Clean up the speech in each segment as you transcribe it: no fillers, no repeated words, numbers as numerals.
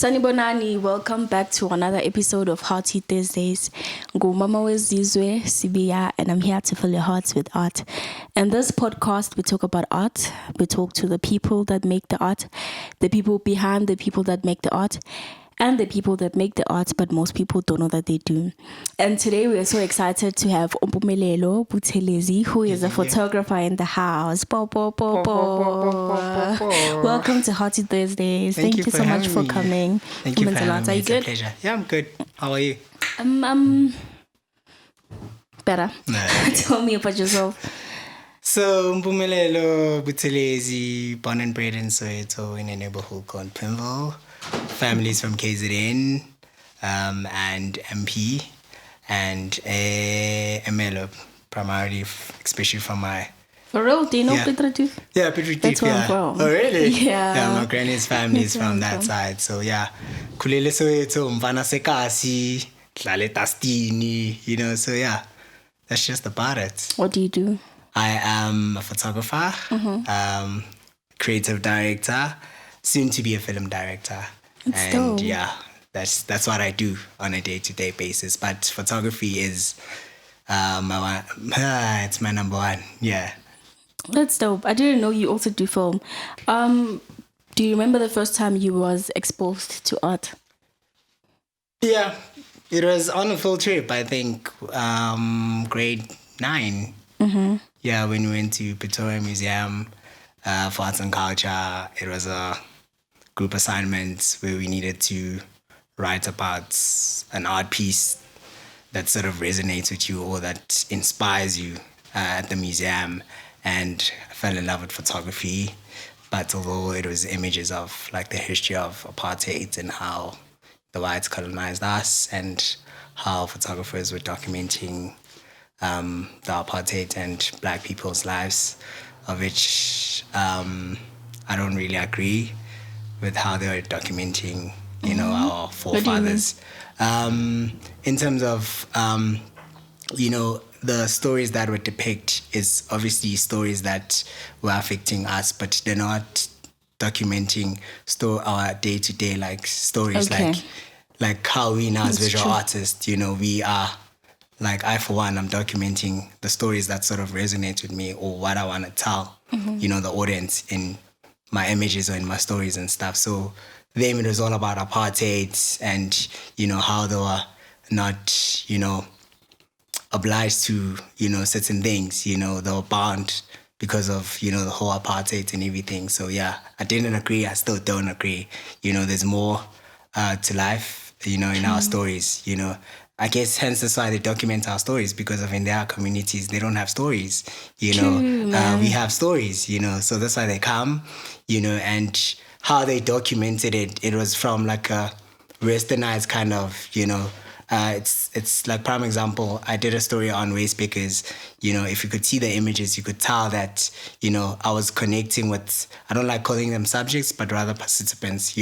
Sanibonani, welcome back to another episode of Hearty Thursdays. Ngumama wezizwe Sibiya, and I'm here to fill your hearts with art. In this podcast, we talk about art. We talk to the people that make the art, the people behind the people that make the art, and the people that make the art, but most people don't know that they do. And today we are so excited to have Mpumelelo Buthelezi, who is a photographer in the house. Welcome to Hearty Thursdays. Thank you so much for coming. Thank you for having me. Are you It's good? a pleasure. Yeah, I'm good. How are you? Better. No, okay. Tell me about yourself. So, Mpumelelo Buthelezi, born and bred in Soweto in a neighborhood called Mpumelelo. Families from KZN and MP and Mpumelelo, primarily, especially from my... For real? Do you know Petra too? Yeah, Petra. That's where I'm from. Oh, really? Yeah. My granny's family is from that side. So, yeah. Kulele Soweto, mfana sekasi, dlale tastini, so, yeah. That's just about it. What do you do? I am a photographer, creative director, soon to be a film director. That's and dope. Yeah, that's what I do on a day-to-day basis. But photography is it's my number one. Yeah. That's dope. I didn't know you also do film. Do you remember the first time you was exposed to art? Yeah, it was on a field trip, I think, grade 9. Mm-hmm. Yeah, when we went to Pretoria Museum for Arts and Culture. It was a group assignment where we needed to write about an art piece that sort of resonates with you or that inspires you at the museum. And I fell in love with photography. But although it was images of like the history of apartheid and how the whites colonized us and how photographers were documenting the apartheid and black people's lives, of which I don't really agree with how they were documenting, our forefathers. In terms of, the stories that were depicted is obviously stories that were affecting us, but they're not documenting our day-to-day like stories, like how we now as visual artists, we are, like I for one, I'm documenting the stories that sort of resonate with me or what I want to tell, the audience in my images or in my stories and stuff. So them, it was all about apartheid and, how they were not, obliged to, certain things, they were bound because of, the whole apartheid and everything. So yeah, I didn't agree. I still don't agree. There's more to life, in our stories, I guess hence that's why they document our stories, because of in their communities, they don't have stories, we have stories, so that's why they come, and how they documented it was from like a westernized kind of, it's like prime example. I did a story on race because, if you could see the images, you could tell that, I was connecting with, I don't like calling them subjects, but rather participants,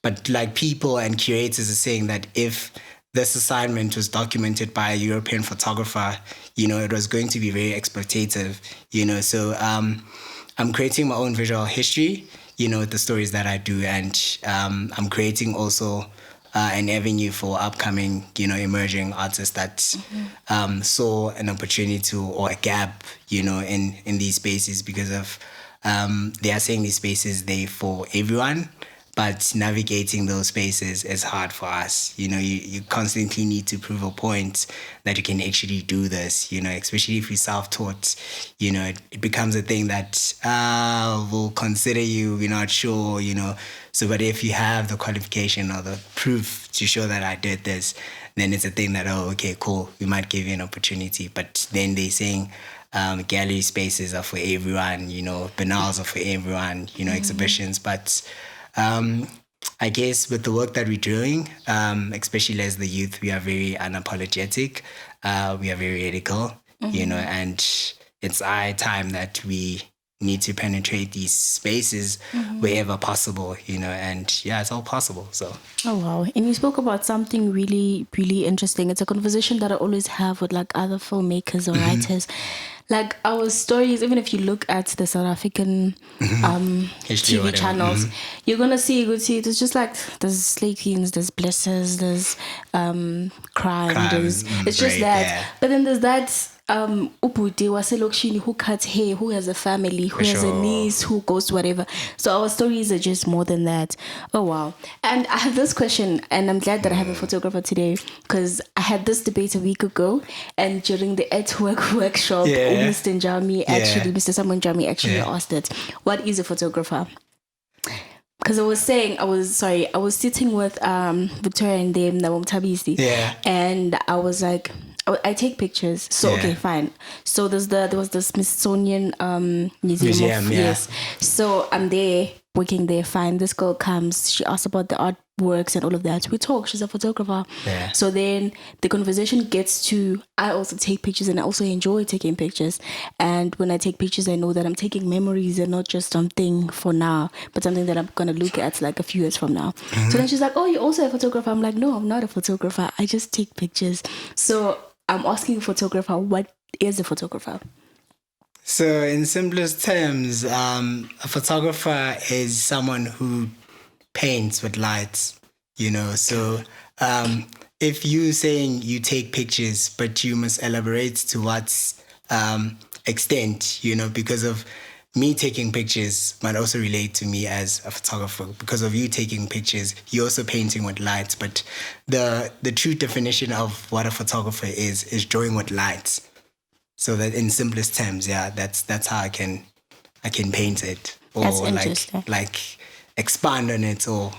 but like people and curators are saying that if this assignment was documented by a European photographer, it was going to be very exploitative, so I'm creating my own visual history, with the stories that I do, and I'm creating also an avenue for upcoming, emerging artists that saw an opportunity or a gap, in these spaces because of they are saying these spaces, they for everyone. But navigating those spaces is hard for us. You constantly need to prove a point that you can actually do this, especially if you're self-taught, it becomes a thing that will consider you, we're not sure, So, but if you have the qualification or the proof to show that I did this, then it's a thing that, okay, cool, we might give you an opportunity. But then they're saying gallery spaces are for everyone, biennales are for everyone, exhibitions, but... I guess with the work that we're doing, especially as the youth, we are very unapologetic. We are very radical, and it's high time that we, need to penetrate these spaces wherever possible, and yeah, it's all possible. So. Oh wow. And you spoke about something really, really interesting. It's a conversation that I always have with like other filmmakers or writers. Like our stories, even if you look at the South African TV channels, you're gonna see it's just like there's slay queens, there's blessers, there's crime, there's it's just that. Yeah. But then there's that Ubuti waselokishini who cuts hair, who has a family, who has a niece, who goes to whatever. So our stories are just more than that. Oh wow. And I have this question, and I'm glad that I have a photographer today, because I had this debate a week ago, and during the artwork workshop, Mr. Samuel Njami actually asked it, what is a photographer? Because I was sitting with Victoria and them, and I was like, I take pictures. So okay, fine. So there was the Smithsonian museum. Yes. So I'm there working there. Fine. This girl comes. She asks about the artworks and all of that. We talk. She's a photographer. Yeah. So then the conversation gets to, I also take pictures and I also enjoy taking pictures. And when I take pictures, I know that I'm taking memories and not just something for now, but something that I'm gonna look at like a few years from now. So then she's like, "Oh, you're also a photographer?" I'm like, "No, I'm not a photographer. I just take pictures." So I'm asking a photographer, what is a photographer? So in simplest terms, a photographer is someone who paints with lights, So if you saying you take pictures, but you must elaborate to what extent, because of me taking pictures might also relate to me as a photographer. Because of you taking pictures, you're also painting with lights. But the true definition of what a photographer is drawing with lights. So that in simplest terms, that's how I can paint it, or like expand on it, or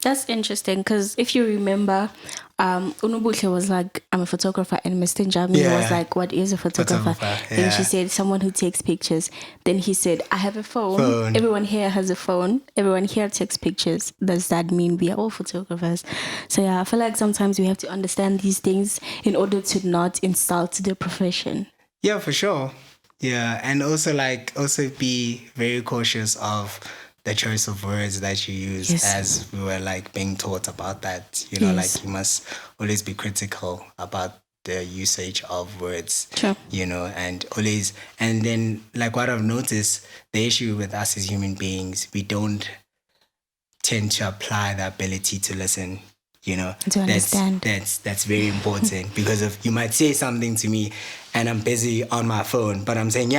That's interesting, because if you remember, Unubuhle was like, "I'm a photographer," and Mr. Njami was like, "What is a photographer?" Then she said, "Someone who takes pictures." Then he said, "I have a phone. Everyone here has a phone. Everyone here takes pictures. Does that mean we are all photographers?" So yeah, I feel like sometimes we have to understand these things in order to not insult the profession. Yeah, for sure. Yeah, and also be very cautious of the choice of words that you use, as we were like being taught about that, like you must always be critical about the usage of words, and always, and then like what I've noticed, the issue with us as human beings, we don't tend to apply the ability to listen, to understand. That's very important, because if you might say something to me and I'm busy on my phone, but I'm saying,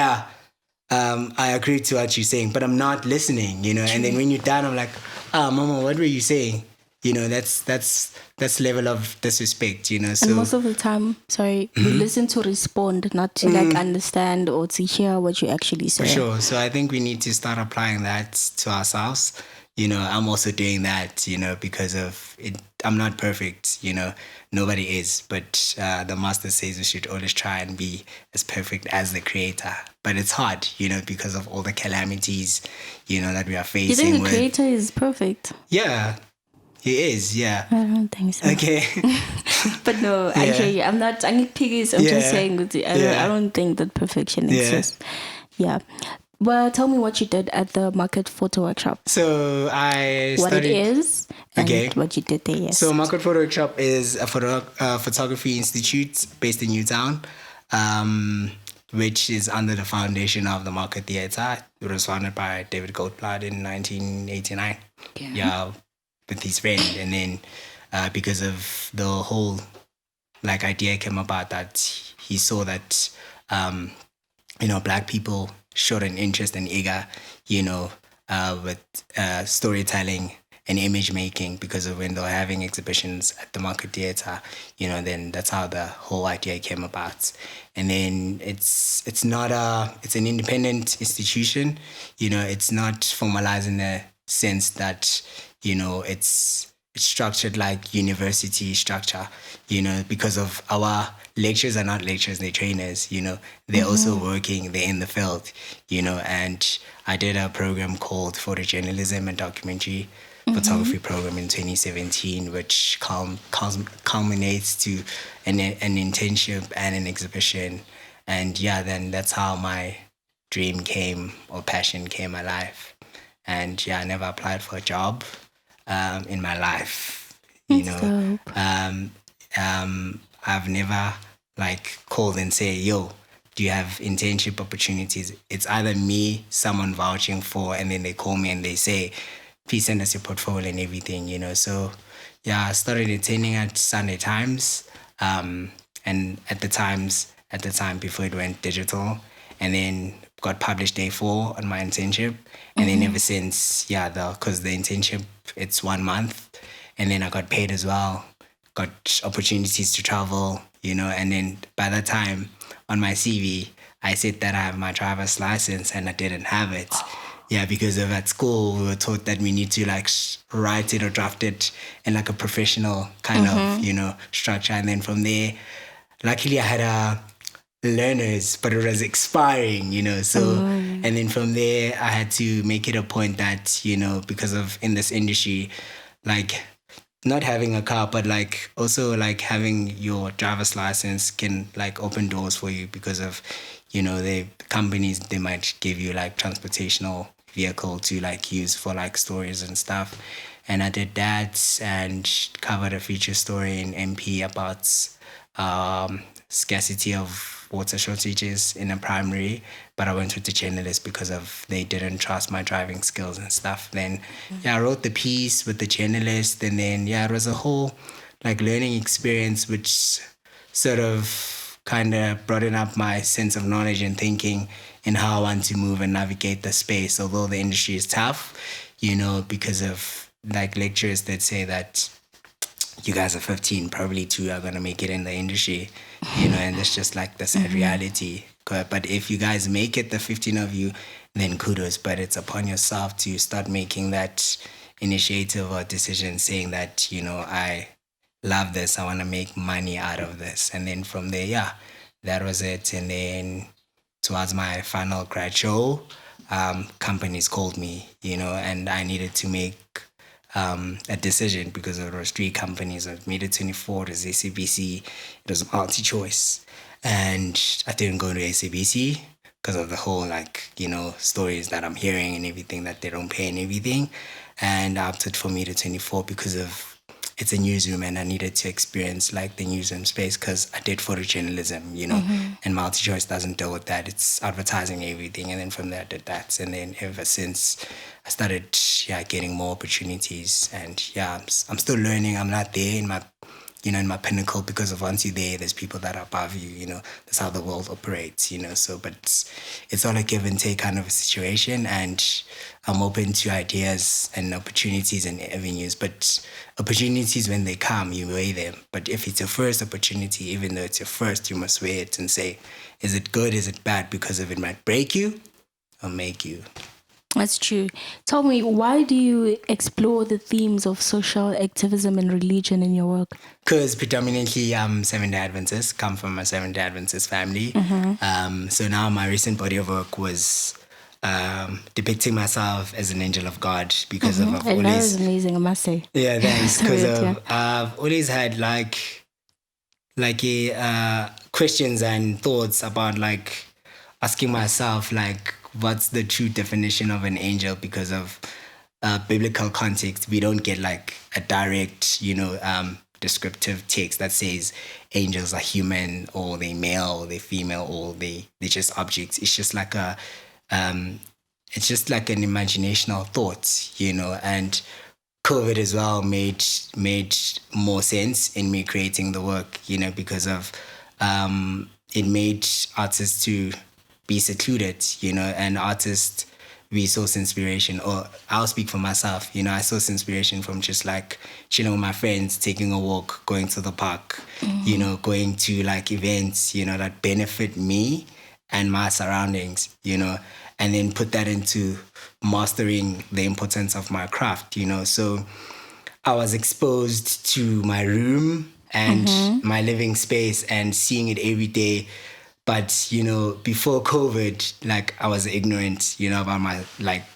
I agree to what you're saying, but I'm not listening, and then when you're done, I'm like, Mama, what were you saying? That's level of disrespect, So, and most of the time, we listen to respond, not to like understand or to hear what you actually say. For sure. So I think we need to start applying that to ourselves. I'm also doing that, because of it. I'm not perfect, nobody is, but the master says we should always try and be as perfect as the creator. But it's hard, because of all the calamities, that we are facing. You think the creator is perfect? Yeah, he is, yeah. I don't think so. Okay. But no, I hear you. I'm not piggies. I'm just saying, I don't think that perfection exists. Yeah. Well, tell me what you did at the Market Photo Workshop. So I studied... What it is and what you did there, yes. So Market Photo Workshop is a photography institute based in Newtown, which is under the foundation of the Market Theatre. It was founded by David Goldblatt in 1989. Yeah, with his friend. And then because of the whole idea came about that he saw that, Black people showed an interest and eager, with storytelling and image making, because of when they were having exhibitions at the Market Theatre, then that's how the whole idea came about. And then it's an independent institution, it's not formalized in the sense that, it's structured like university structure, because of our lectures are not lectures, they're trainers, they're also working, they're in the field, and I did a program called Photojournalism and Documentary Photography program in 2017, which culminates to an internship and an exhibition. And then that's how my dream came or passion came alive. And yeah, I never applied for a job in my life. That's dope. I've never like called and say, yo, do you have internship opportunities? It's either me, someone vouching for, and then they call me and they say, please send us your portfolio and everything, So yeah, I started attending at Sunday Times, and at the time before it went digital, and then got published day 4 on my internship, and then ever since, because the internship it's 1 month, and then I got paid as well, got opportunities to travel, and then by that time on my CV I said that I have my driver's license and I didn't have it. Yeah, because of at school we were taught that we need to like write it or draft it in like a professional kind of structure, and then from there, luckily I had a learners, but it was expiring, so and then from there I had to make it a point that because of in this industry, like not having a car, but like also like having your driver's license can like open doors for you, because of the companies, they might give you like transportational vehicle to like use for like stories and stuff. And I did that and covered a feature story in MP about scarcity of water shortages in a primary, but I went with the journalist because of they didn't trust my driving skills and stuff. Then I wrote the piece with the journalist, and then it was a whole like learning experience, which sort of kind of broadened up my sense of knowledge and thinking in how I want to move and navigate the space. Although the industry is tough, because of like lecturers that say that you guys are 15, probably 2 are going to make it in the industry, and it's just like the sad reality. But if you guys make it, the 15 of you, then kudos. But it's upon yourself to start making that initiative or decision saying that, I love this, I want to make money out of this. And then from there, that was it. And then towards my final grad show, companies called me, and I needed to make a decision because there was 3 companies. I made it 24. It was ACBC. It was multi-choice. And I didn't go to ACBC because of the whole stories that I'm hearing and everything, that they don't pay and everything. And I opted for Media 24 because of it's a newsroom and I needed to experience like the newsroom space, because I did photojournalism, and multi-choice doesn't deal with that. It's advertising everything. And then from there I did that. And then ever since I started getting more opportunities, and I'm still learning. I'm not there in my in my pinnacle, because of once you're there, there's people that are above you, that's how the world operates, so, but it's all a give and take kind of a situation, and I'm open to ideas and opportunities and avenues, but opportunities, when they come, you weigh them. But if it's your first opportunity, even though it's your first, you must weigh it and say, is it good, is it bad, because of it might break you or make you. That's true. Tell me, why do you explore the themes of social activism and religion in your work? Because predominantly I'm Seventh-day Adventist, come from a Seventh-day Adventist family. So now my recent body of work was depicting myself as an angel of God, because of I've and always... that is amazing, I must say. Yeah, thanks. Because I've always had questions and thoughts about asking myself what's the true definition of an angel, because of biblical context. We don't get a direct, descriptive text that says angels are human, or they male, or they female, or they're just objects. It's just it's just like an imaginational thought, and COVID as well made more sense in me creating the work, because of it made artists to be secluded, and artists, we source inspiration, or I'll speak for myself, I source inspiration from just chilling with my friends, taking a walk, going to the park, going to events, that benefit me and my surroundings, and then put that into mastering the importance of my craft, So I was exposed to my room and my living space and seeing it every day. But, before COVID, I was ignorant, about my,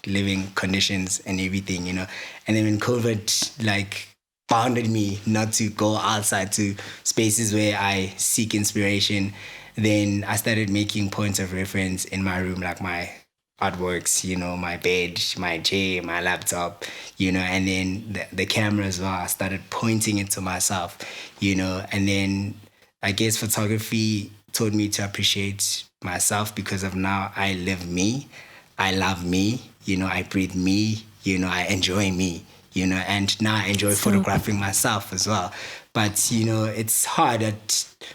living conditions and everything, And then when COVID, bounded me not to go outside to spaces where I seek inspiration, then I started making points of reference in my room, like my artworks, my bed, my chair, my laptop, and then the camera as well. I started pointing it to myself, and then I guess photography taught me to appreciate myself because of now I live me, I love me, I breathe me, I enjoy me, and now I enjoy photographing myself as well. But, it's hard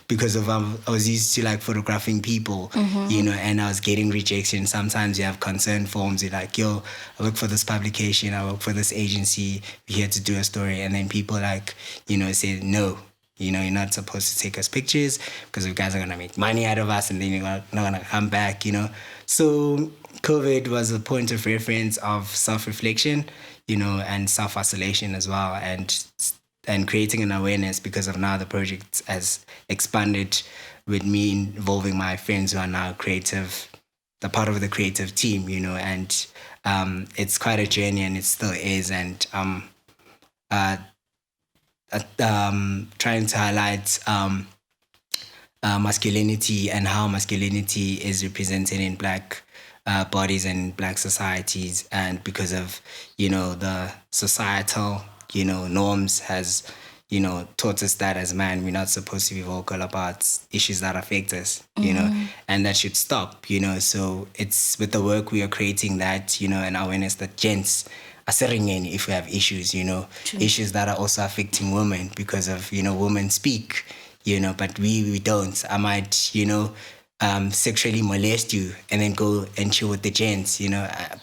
because of I was used to like photographing people, and I was getting rejection. Sometimes you have concern forms. You're like, yo, I work for this publication, I work for this agency, we're here to do a story. And then people like, say, no, you're not supposed to take us pictures because you guys are going to make money out of us and then you're not going to come back, So COVID was a point of reference of self-reflection, and self-isolation as well. And creating an awareness because of now the project has expanded with me involving my friends who are now creative, the part of the creative team, and it's quite a journey and it still is. And trying to highlight masculinity and how masculinity is represented in Black bodies and Black societies, and because of the societal norms has taught us that as man we're not supposed to be vocal about issues that affect us, and that should stop, so it's with the work we are creating that, an awareness that gents are sitting in if we have issues, issues that are also affecting women because of women speak, but we don't. I might sexually molest you and then go and chill with the gents,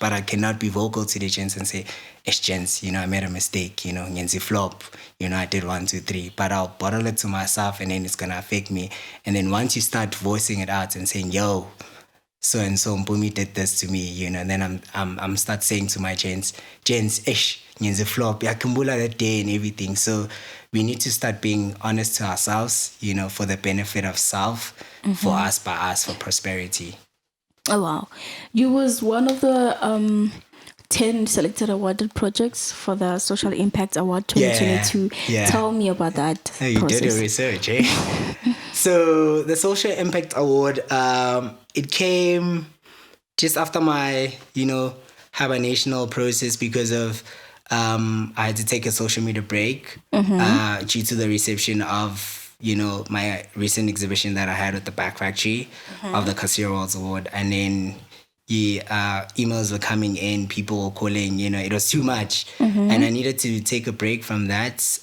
but I cannot be vocal to the gents and say, it's gents, I made a mistake, ngenzi flop, I did 1, 2, 3, but I'll bottle it to myself and then it's gonna affect me. And then once you start voicing it out and saying, yo, so and so Mpumi did this to me, and then I'm start saying to my gents, ish, ngenzi flop, yakumbula that day and everything. So we need to start being honest to ourselves, for the benefit of self, for us, by us, for prosperity. Oh, wow. You was one of the 10 selected awarded projects for the Social Impact Award 2022. Yeah. Tell me about that You did your research, eh? So the Social Impact Award, it came just after my, hibernational process because of I had to take a social media break due to the reception of my recent exhibition that I had with the Back Factory of the Cassirer Welz Award. And then emails were coming in, people were calling, it was too much. And I needed to take a break from that.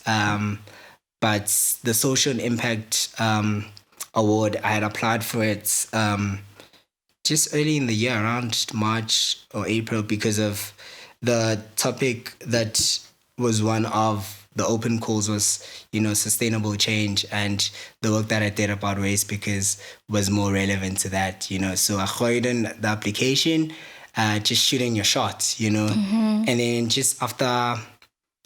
But the Social Impact Award, I had applied for it just early in the year, around March or April, because of the topic that was one of the open calls was, sustainable change, and the work that I did about waste because was more relevant to that, So I got in the application, just shooting your shot, And then just after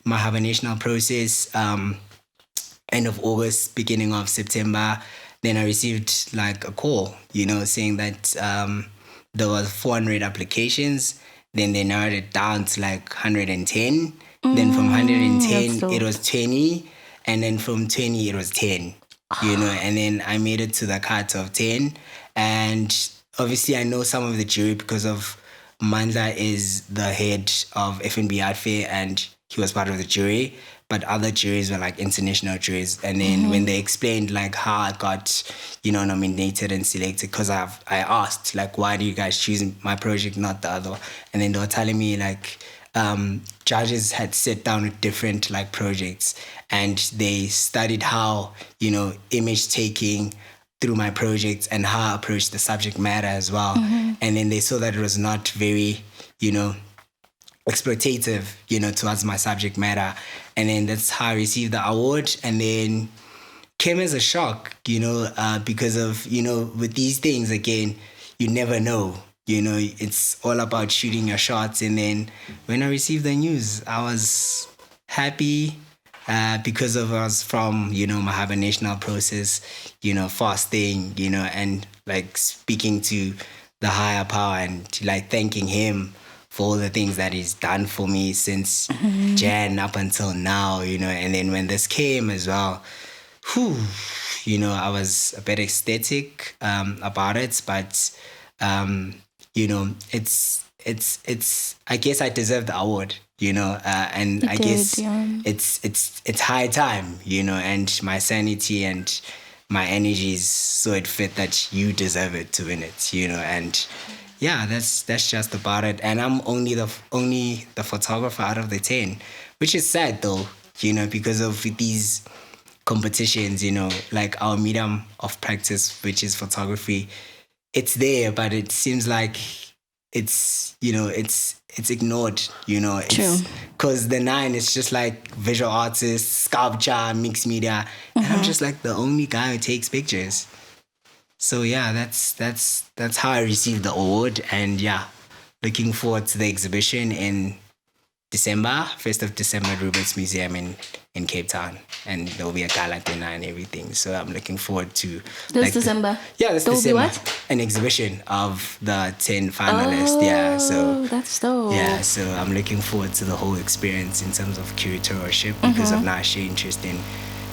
my hibernational process, end of August, beginning of September, then I received like a call, saying that there was 400 applications. Then they narrowed it down to like 110. Then from 110, it was 20. And then from 20, it was 10, And then I made it to the cut of 10. And obviously, I know some of the jury because of Mandla is the head of F&B Art Fair, and he was part of the jury. But other juries were like international juries. And then when they explained like how I got, nominated and selected, because I asked like, why do you guys choose my project, not the other? And then they were telling me like, judges had sat down with different like projects, and they studied how, image taking through my projects and how I approached the subject matter as well. And then they saw that it was not very, exploitative, towards my subject matter. And then that's how I received the award. And then came as a shock, because of, with these things, again, you never know, it's all about shooting your shots. And then when I received the news, I was happy because of us from, my hibernational process, fasting, and like speaking to the higher power and like thanking him for all the things that he's done for me since Jan up until now, and then when this came as well, I was a bit ecstatic about it, but it's I guess I deserve the award, and I guess it's high time, and my sanity and my energies so it fit that you deserve it to win it, and yeah, that's just about it. And I'm only the photographer out of the 10, which is sad though, because of these competitions, like our medium of practice, which is photography. It's there, but it seems like it's ignored, True. Because the 9 is just like visual artists, sculpture, mixed media, and I'm just like the only guy who takes pictures. So yeah, that's how I received the award, and yeah, looking forward to the exhibition in December, 1st of December at Ruben's Museum in Cape Town, and there will be a gala dinner and everything. So I'm looking forward to December. This there December. Will be what? An exhibition of the 10 finalists. Yeah, so that's dope. Yeah, so I'm looking forward to the whole experience in terms of curatorship because of my sheer interest in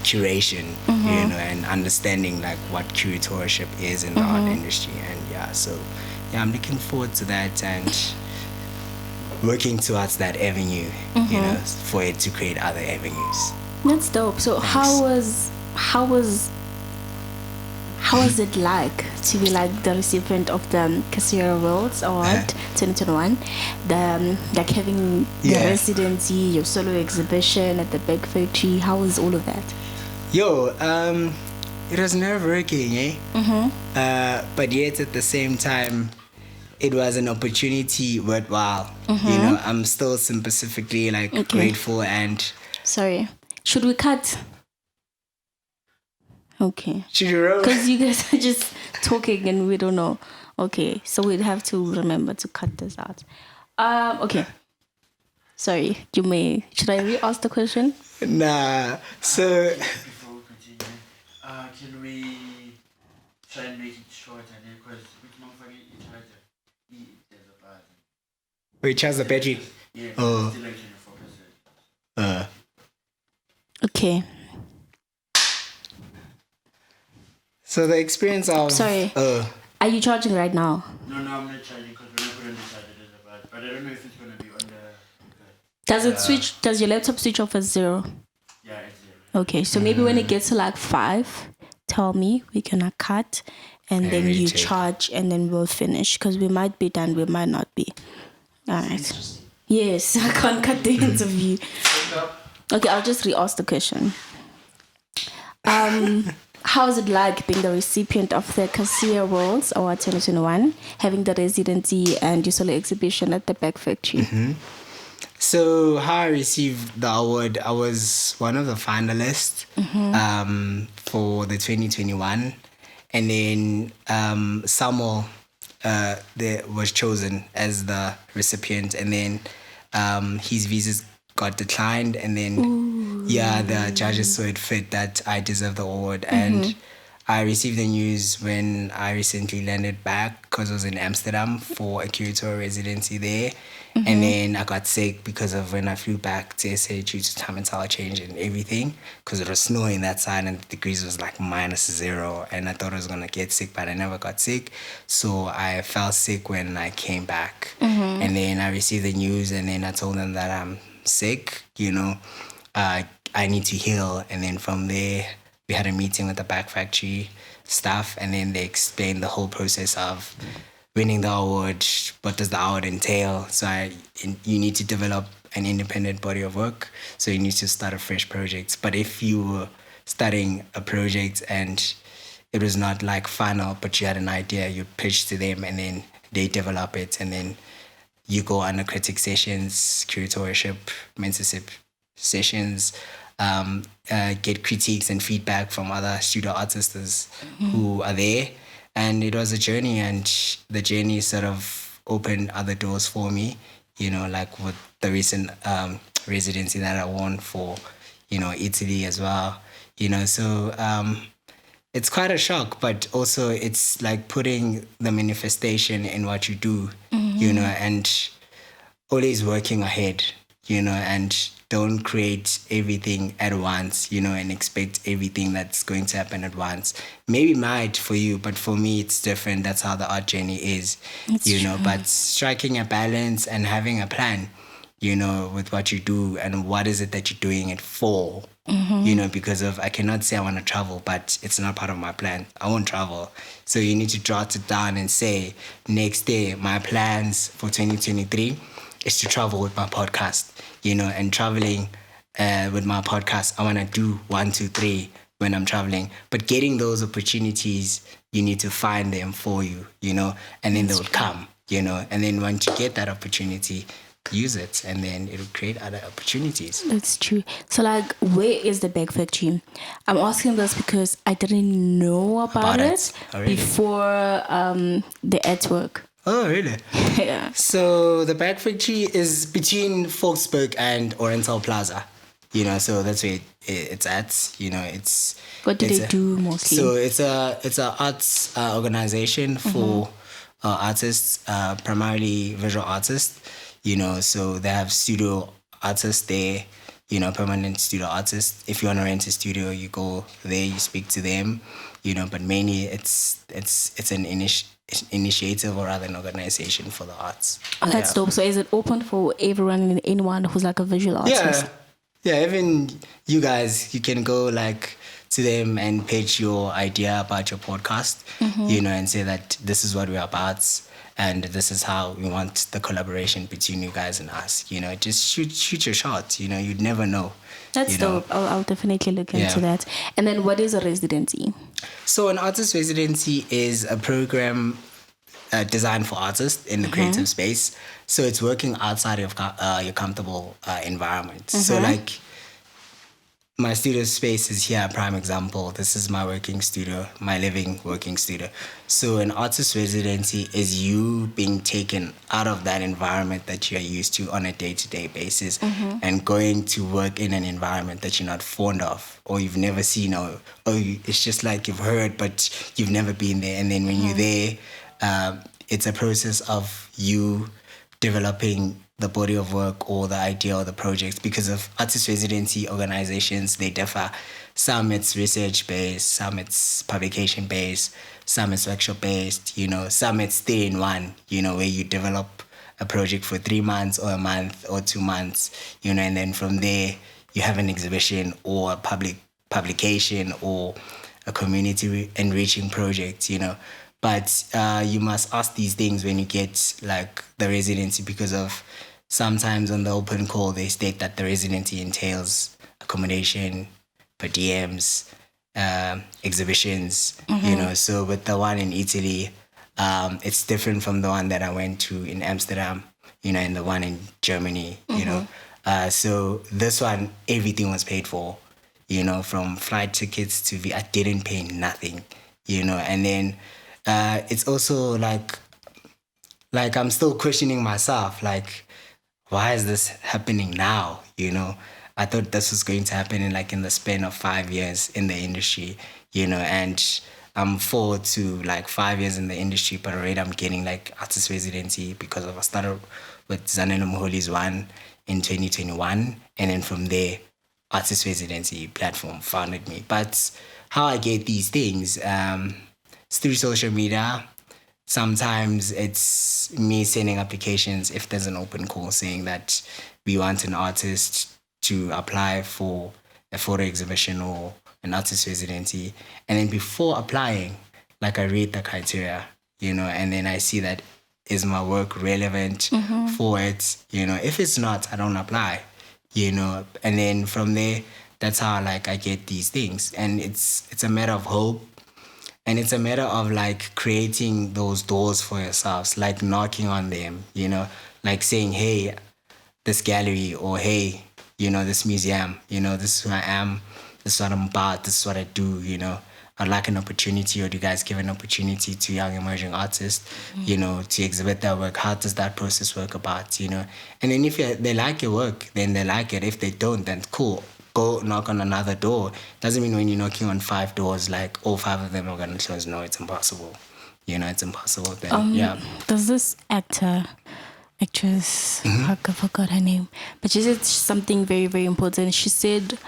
curation, and understanding like what curatorship is in the art industry, and I'm looking forward to that and working towards that avenue, for it to create other avenues. That's dope. So Thanks. how was it like to be like the recipient of the Cassirer Welz Award 2021? Like having the residency, your solo exhibition at the Big Factory. How was all of that? It was nerve-wracking, but yet at the same time, it was an opportunity worthwhile. I'm still specifically grateful and. Sorry, should we cut? Okay. Should you roll? Because you guys are just talking and we don't know. Okay, so we'd have to remember to cut this out. Okay. Sorry, should I re-ask the question? Nah. So. Before we continue, can we try and make it shorter? Because we can't forget each other. There's a bad. Wait, Charles the Pedri? Yeah. Oh. Still like 24%. Okay. So the experience of. Sorry. Are you charging right now? No, I'm not charging because we're not going to decide it is a bad. But I don't know if it's going to be on the. Does it switch? Does your laptop switch off at 0? Yeah, it's 0. Okay, so maybe when it gets to like 5, tell me, we're gonna cut, and then you charge, and then we'll finish because we might be done, we might not be. All right. Yes, I can't cut the interview. Okay, I'll just re-ask the question. How is it like being the recipient of the Cassirer Welz Award 2021, having the residency and your solo exhibition at the Big Factory? So how I received the award, I was one of the finalists for the 2021, and then Samuel was chosen as the recipient, and then his visas got declined, and then the judges saw it fit that I deserve the award, and I received the news when I recently landed back because I was in Amsterdam for a curatorial residency there. And then I got sick because of when I flew back to SA due to time and tile change and everything, because it was snowing that side and the degrees was like -0, and I thought I was going to get sick, but I never got sick. So I fell sick when I came back. And then I received the news, and then I told them that I'm sick, I need to heal. And then from there, we had a meeting with the Back Factory staff, and then they explained the whole process of winning the award. What does the award entail? So you need to develop an independent body of work. So you need to start a fresh project. But if you were starting a project and it was not like final, but you had an idea, you pitch to them, and then they develop it, and then you go under critic sessions, curatorship, mentorship sessions, get critiques and feedback from other studio artists who are there. And it was a journey, and the journey sort of opened other doors for me, like with the recent residency that I won for, Italy as well, so it's quite a shock, but also it's like putting the manifestation in what you do, and always working ahead, and don't create everything at once, you know, and expect everything that's going to happen at once. Maybe might for you, but for me it's different. That's how the art journey is, you know. But striking a balance and having a plan, you know, with what you do and what is it that you're doing it for. You know, because of, I cannot say I want to travel, but it's not part of my plan. I won't travel. So you need to jot it down and say, next day, my plans for 2023 is to travel with my podcast, you know, and traveling with my podcast, I want to do 1, 2, 3 when I'm traveling. But getting those opportunities, you need to find them for you, you know, and then they will come, you know, and then once you get that opportunity, use it, and then it'll create other opportunities. That's true. So, like, where is the bag factory? I'm asking this because I didn't know about it before the artwork. Oh, really? Yeah. So the bag factory is between Volksburg and Oriental Plaza. You know, so that's where it's at. You know, it's. What do they do mostly? So it's a arts organization for artists, primarily visual artists. You know, so they have studio artists there, you know, permanent studio artists. If you want to rent a studio, you go there, you speak to them, you know, but mainly it's an initiative or rather an organization for the arts. Oh, that's dope. So is it open for everyone and anyone who's like a visual artist? Yeah, even you guys, you can go like to them and pitch your idea about your podcast, you know, and say that this is what we're about. And this is how we want the collaboration between you guys and us. You know, just shoot your shot. You know, you'd never know. That's dope. I'll definitely look into that. And then what is a residency? So an artist residency is a program designed for artists in the creative space. So it's working outside of your comfortable environment. So like my studio space is here, a prime example. This is my working studio, my living working studio. So an artist residency is you being taken out of that environment that you're used to on a day-to-day basis and going to work in an environment that you're not fond of or you've never seen, or it's just like you've heard but you've never been there. And then when you're there, it's a process of you developing the body of work or the idea or the projects. Because of artist residency organizations, they differ. Some it's research based, some it's publication based, some it's workshop based, you know, some it's 3-in-1, you know, where you develop a project for 3 months or a month or 2 months, you know, and then from there you have an exhibition or a publication or a community enriching project, you know. But you must ask these things when you get like the residency, because of sometimes on the open call they state that the residency entails accommodation, per diems, exhibitions, you know. So with the one in Italy, it's different from the one that I went to in Amsterdam, you know, and the one in Germany, you know. So this one, everything was paid for, you know, from flight tickets to I didn't pay nothing, you know. And then it's also like I'm still questioning myself, like, why is this happening now? You know, I thought this was going to happen in the span of 5 years in the industry, you know, and I'm forward to like 5 years in the industry, but already I'm getting like artist residency because I started with Zanele Moholi's one in 2021, and then from there, artist residency platform founded me. But how I get these things, it's through social media. Sometimes it's me sending applications if there's an open call saying that we want an artist to apply for a photo exhibition or an artist residency. And then before applying, like I read the criteria, you know, and then I see that is my work relevant for it, you know. If it's not, I don't apply, you know. And then from there, that's how like I get these things. And it's a matter of hope. And it's a matter of like creating those doors for yourselves, like knocking on them, you know, like saying, hey, this gallery, or hey, you know, this museum, you know, this is who I am, this is what I'm about, this is what I do, you know. I'd like an opportunity, or do you guys give an opportunity to young emerging artists, you know, to exhibit their work? How does that process work about, you know? And then if they like your work, then they like it. If they don't, then cool. Go knock on another door. Doesn't mean when you're knocking on 5 doors, like all 5 of them are going to close. No, it's impossible. You know, it's impossible. Then, Does this actor actress. I forgot her name, but she said something very, very important. She said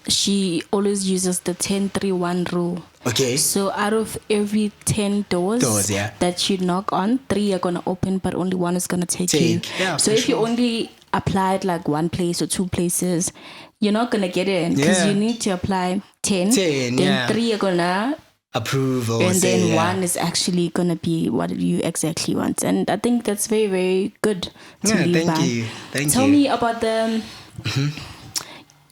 she always uses the 10-3-1 rule. Okay. So out of every 10 doors yeah. that you knock on, 3 are gonna open, but only 1 is gonna take you. Yeah, so if you only applied like 1 place or 2 places, you're not gonna get in because you need to apply 10. Then 3 are gonna approve or and say, then 1 is actually gonna be what you exactly want. And I think that's very, very good to leave by. Tell me about the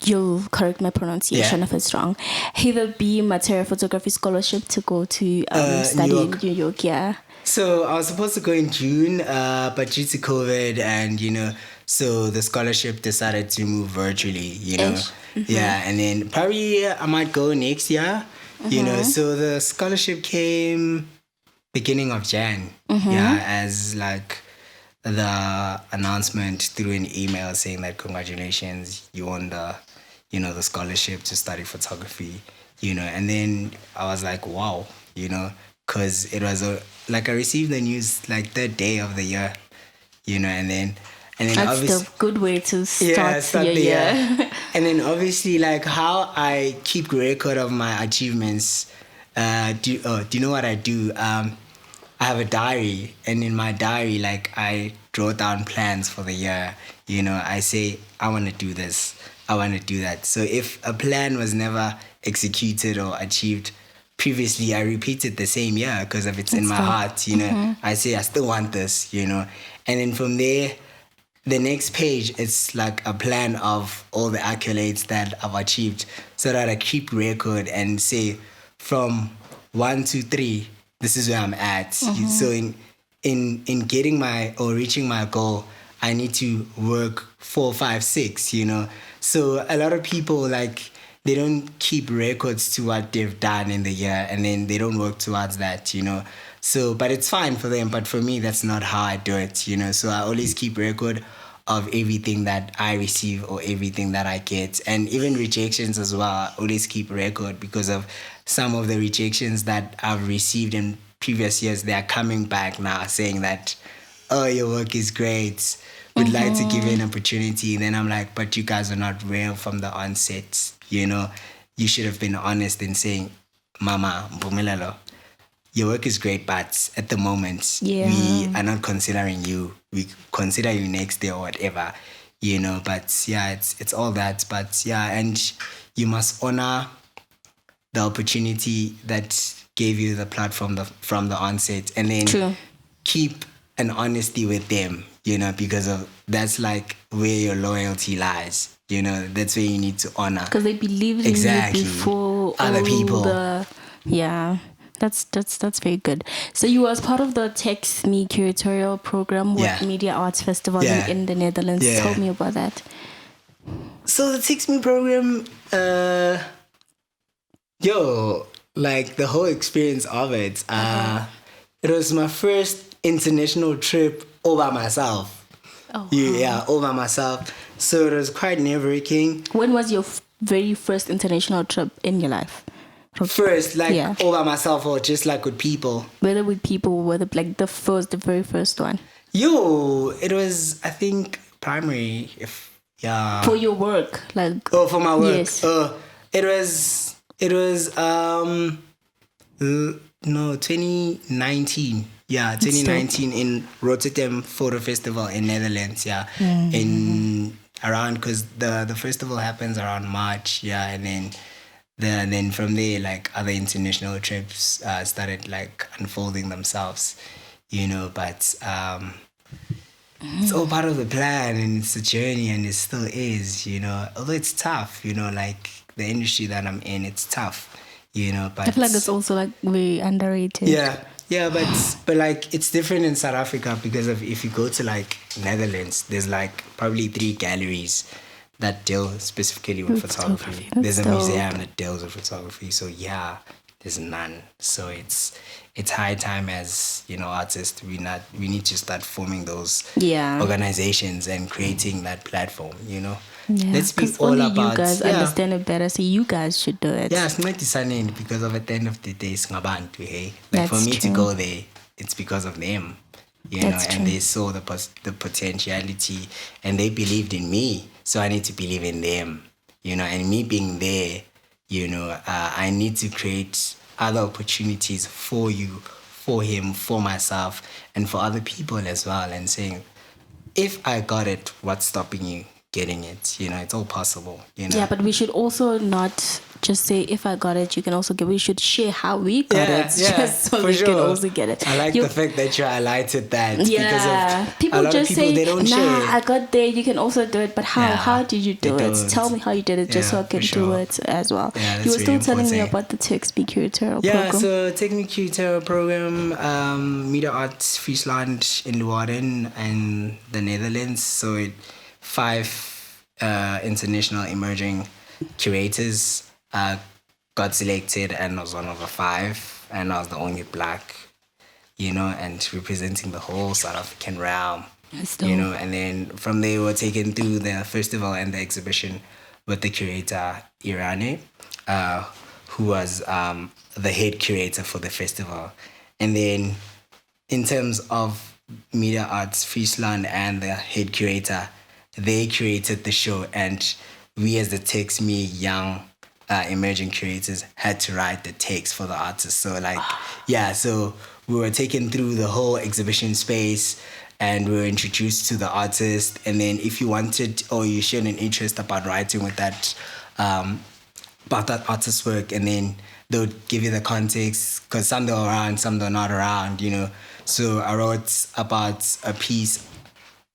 you'll correct my pronunciation if it's wrong. Heather B. Matera Photography Scholarship to go to study in New York. Yeah. So I was supposed to go in June, but due to COVID and so the scholarship decided to move virtually. Yeah, and then probably I might go next year. So the scholarship came beginning of Jan. Yeah, as like the announcement through an email saying that congratulations, you won the the scholarship to study photography. And then I was like, wow, because it was I received the news like the day of the year, and then that's the good way to start your year. And then obviously like how I keep record of my achievements. Do you know what I do? I have a diary, and in my diary, like I draw down plans for the year. I say I want to do this, I want to do that. So if a plan was never executed or achieved previously, I repeat it the same year because if it's in my heart, I say I still want this, and then from there, the next page it's like a plan of all the accolades that I've achieved, so that I keep record and say from 1 to 3. This is where I'm at. So in getting my or reaching my goal, I need to work 4, 5, 6. So a lot of people like they don't keep records to what they've done in the year, and then they don't work towards that. So, but it's fine for them. But for me, that's not how I do it. So I always keep record of everything that I receive or everything that I get, and even rejections as well. I always keep record because of some of the rejections that I've received in previous years. They are coming back now saying that, oh, your work is great, would like to give you an opportunity. And then I'm like, but you guys are not real from the onset. You should have been honest in saying, Mama, Mpumelelo, your work is great, but at the moment, we are not considering you. We consider you next day or whatever, But yeah, it's all that. But yeah, and you must honor the opportunity that gave you the platform from the onset, and then keep an honesty with them, because of that's like where your loyalty lies. That's where you need to honor, because they believed in you before other people. That's very good. So you was part of the Text Me curatorial program with Media Arts Festival in the Netherlands. Tell me about that. So the Text Me program, like the whole experience of it, it was my first international trip all by myself. All by myself. So it was quite nerve-wracking. When was your very first international trip in your life? First, all by myself or just like with people? Whether with people, whether like the very first one. It was, I think, primary. For your work, like. Oh, for my work. Yes. It was 2019. Yeah, 2019 in Rotterdam Photo Festival in Netherlands. Yeah, in around because the festival happens around March. Yeah, and then from there, like other international trips started like unfolding themselves. But it's all part of the plan, and it's a journey, and it still is. Although it's tough. Like the industry that I'm in, it's tough. But I feel like it's also like very underrated. Yeah, but like it's different in South Africa because of if you go to like Netherlands, there's like probably 3 galleries that deal specifically with photography. There's a museum that deals with photography. So there's none. So it's high time as artists we need to start forming those organizations and creating that platform. Let's be all about you guys understand it better, so you guys should do it. It's not designing because of at the end of the day it's ngabantu, hey. Like for me to go there, it's because of them. That's and true. they saw the potentiality, and they believed in me. So I need to believe in them, and me being there, I need to create other opportunities for you, for him, for myself, and for other people as well. And saying, if I got it, what's stopping you getting it? It's all possible. Yeah, but we should also not just say, if I got it, you can also get. We should share how we got it, just so for they can sure. also get it. I like the fact that you highlighted that. Yeah, Because of people a lot just of people, say, they don't "Nah, share. I got there. You can also do it." But how? Yeah, How did you do they it? don't. Tell me how you did it, just so Yeah, I can for do sure. it as well. Yeah, that's You were still really telling me important. about the TXP curatorial Yeah, program. so Technique Curatorial program, Media Arts Friesland in Leeuwarden and the Netherlands. So 5 international emerging curators got selected, and I was one of the 5, and I was the only black, and representing the whole South African realm. That's dope. And then from there we were taken through the festival and the exhibition with the curator Irane, who was the head curator for the festival. And then in terms of Media Arts Friesland and the head curator, they curated the show, and we as the Text Me young emerging curators had to write the text for the artists. So so we were taken through the whole exhibition space, and we were introduced to the artist. And then if you wanted, or you showed an interest about writing with that, about that artist's work, and then they would give you the context, because some they're around, some they're not around, So I wrote about a piece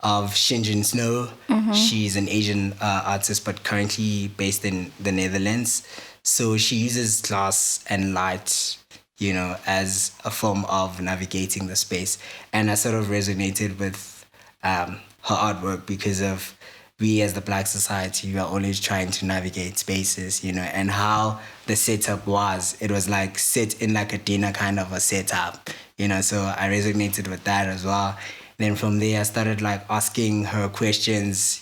of Shinjin Snow. She's an Asian artist, but currently based in the Netherlands. So she uses glass and light, as a form of navigating the space. And I sort of resonated with her artwork, because of we as the Black society, we are always trying to navigate spaces, and how the setup was. It was like set in like a dinner kind of a setup, so I resonated with that as well. Then from there, I started like asking her questions,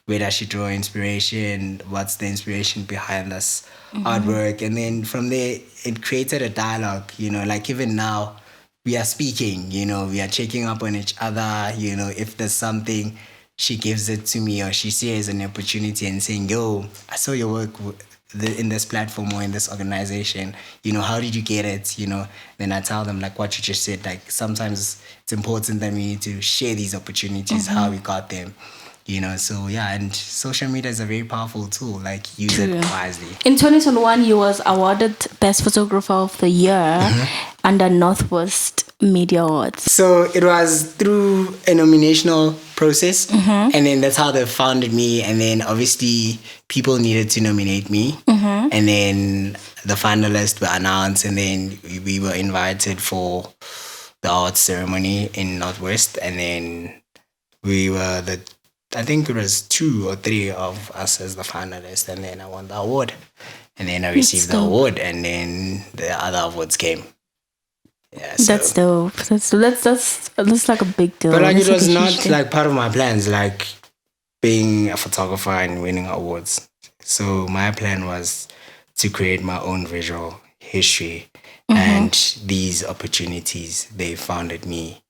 where does she draw inspiration? What's the inspiration behind this artwork? And then from there, it created a dialogue, like even now we are speaking, we are checking up on each other, if there's something, she gives it to me, or she sees an opportunity and saying, yo, I saw your work in this platform or in this organization, how did you get it? Then I tell them like what you just said, like sometimes it's important that we need to share these opportunities, how we got them, so yeah. And social media is a very powerful tool, like use it wisely. In 2021, you was awarded Best Photographer of the Year under Northwest Media Awards. So it was through a nominational process, and then that's how they founded me. And then obviously people needed to nominate me, and then the finalists were announced, and then we were invited for the awards ceremony in Northwest, and then we were I think it was 2 or 3 of us as the finalists, and then I won the award, and then I received the award, and then the other awards came. Yeah, so. That's dope. That's like a big deal. But like That's it was a not huge thing. like part of my plans, like being a photographer and winning awards. So my plan was to create my own visual history, and these opportunities, they founded me,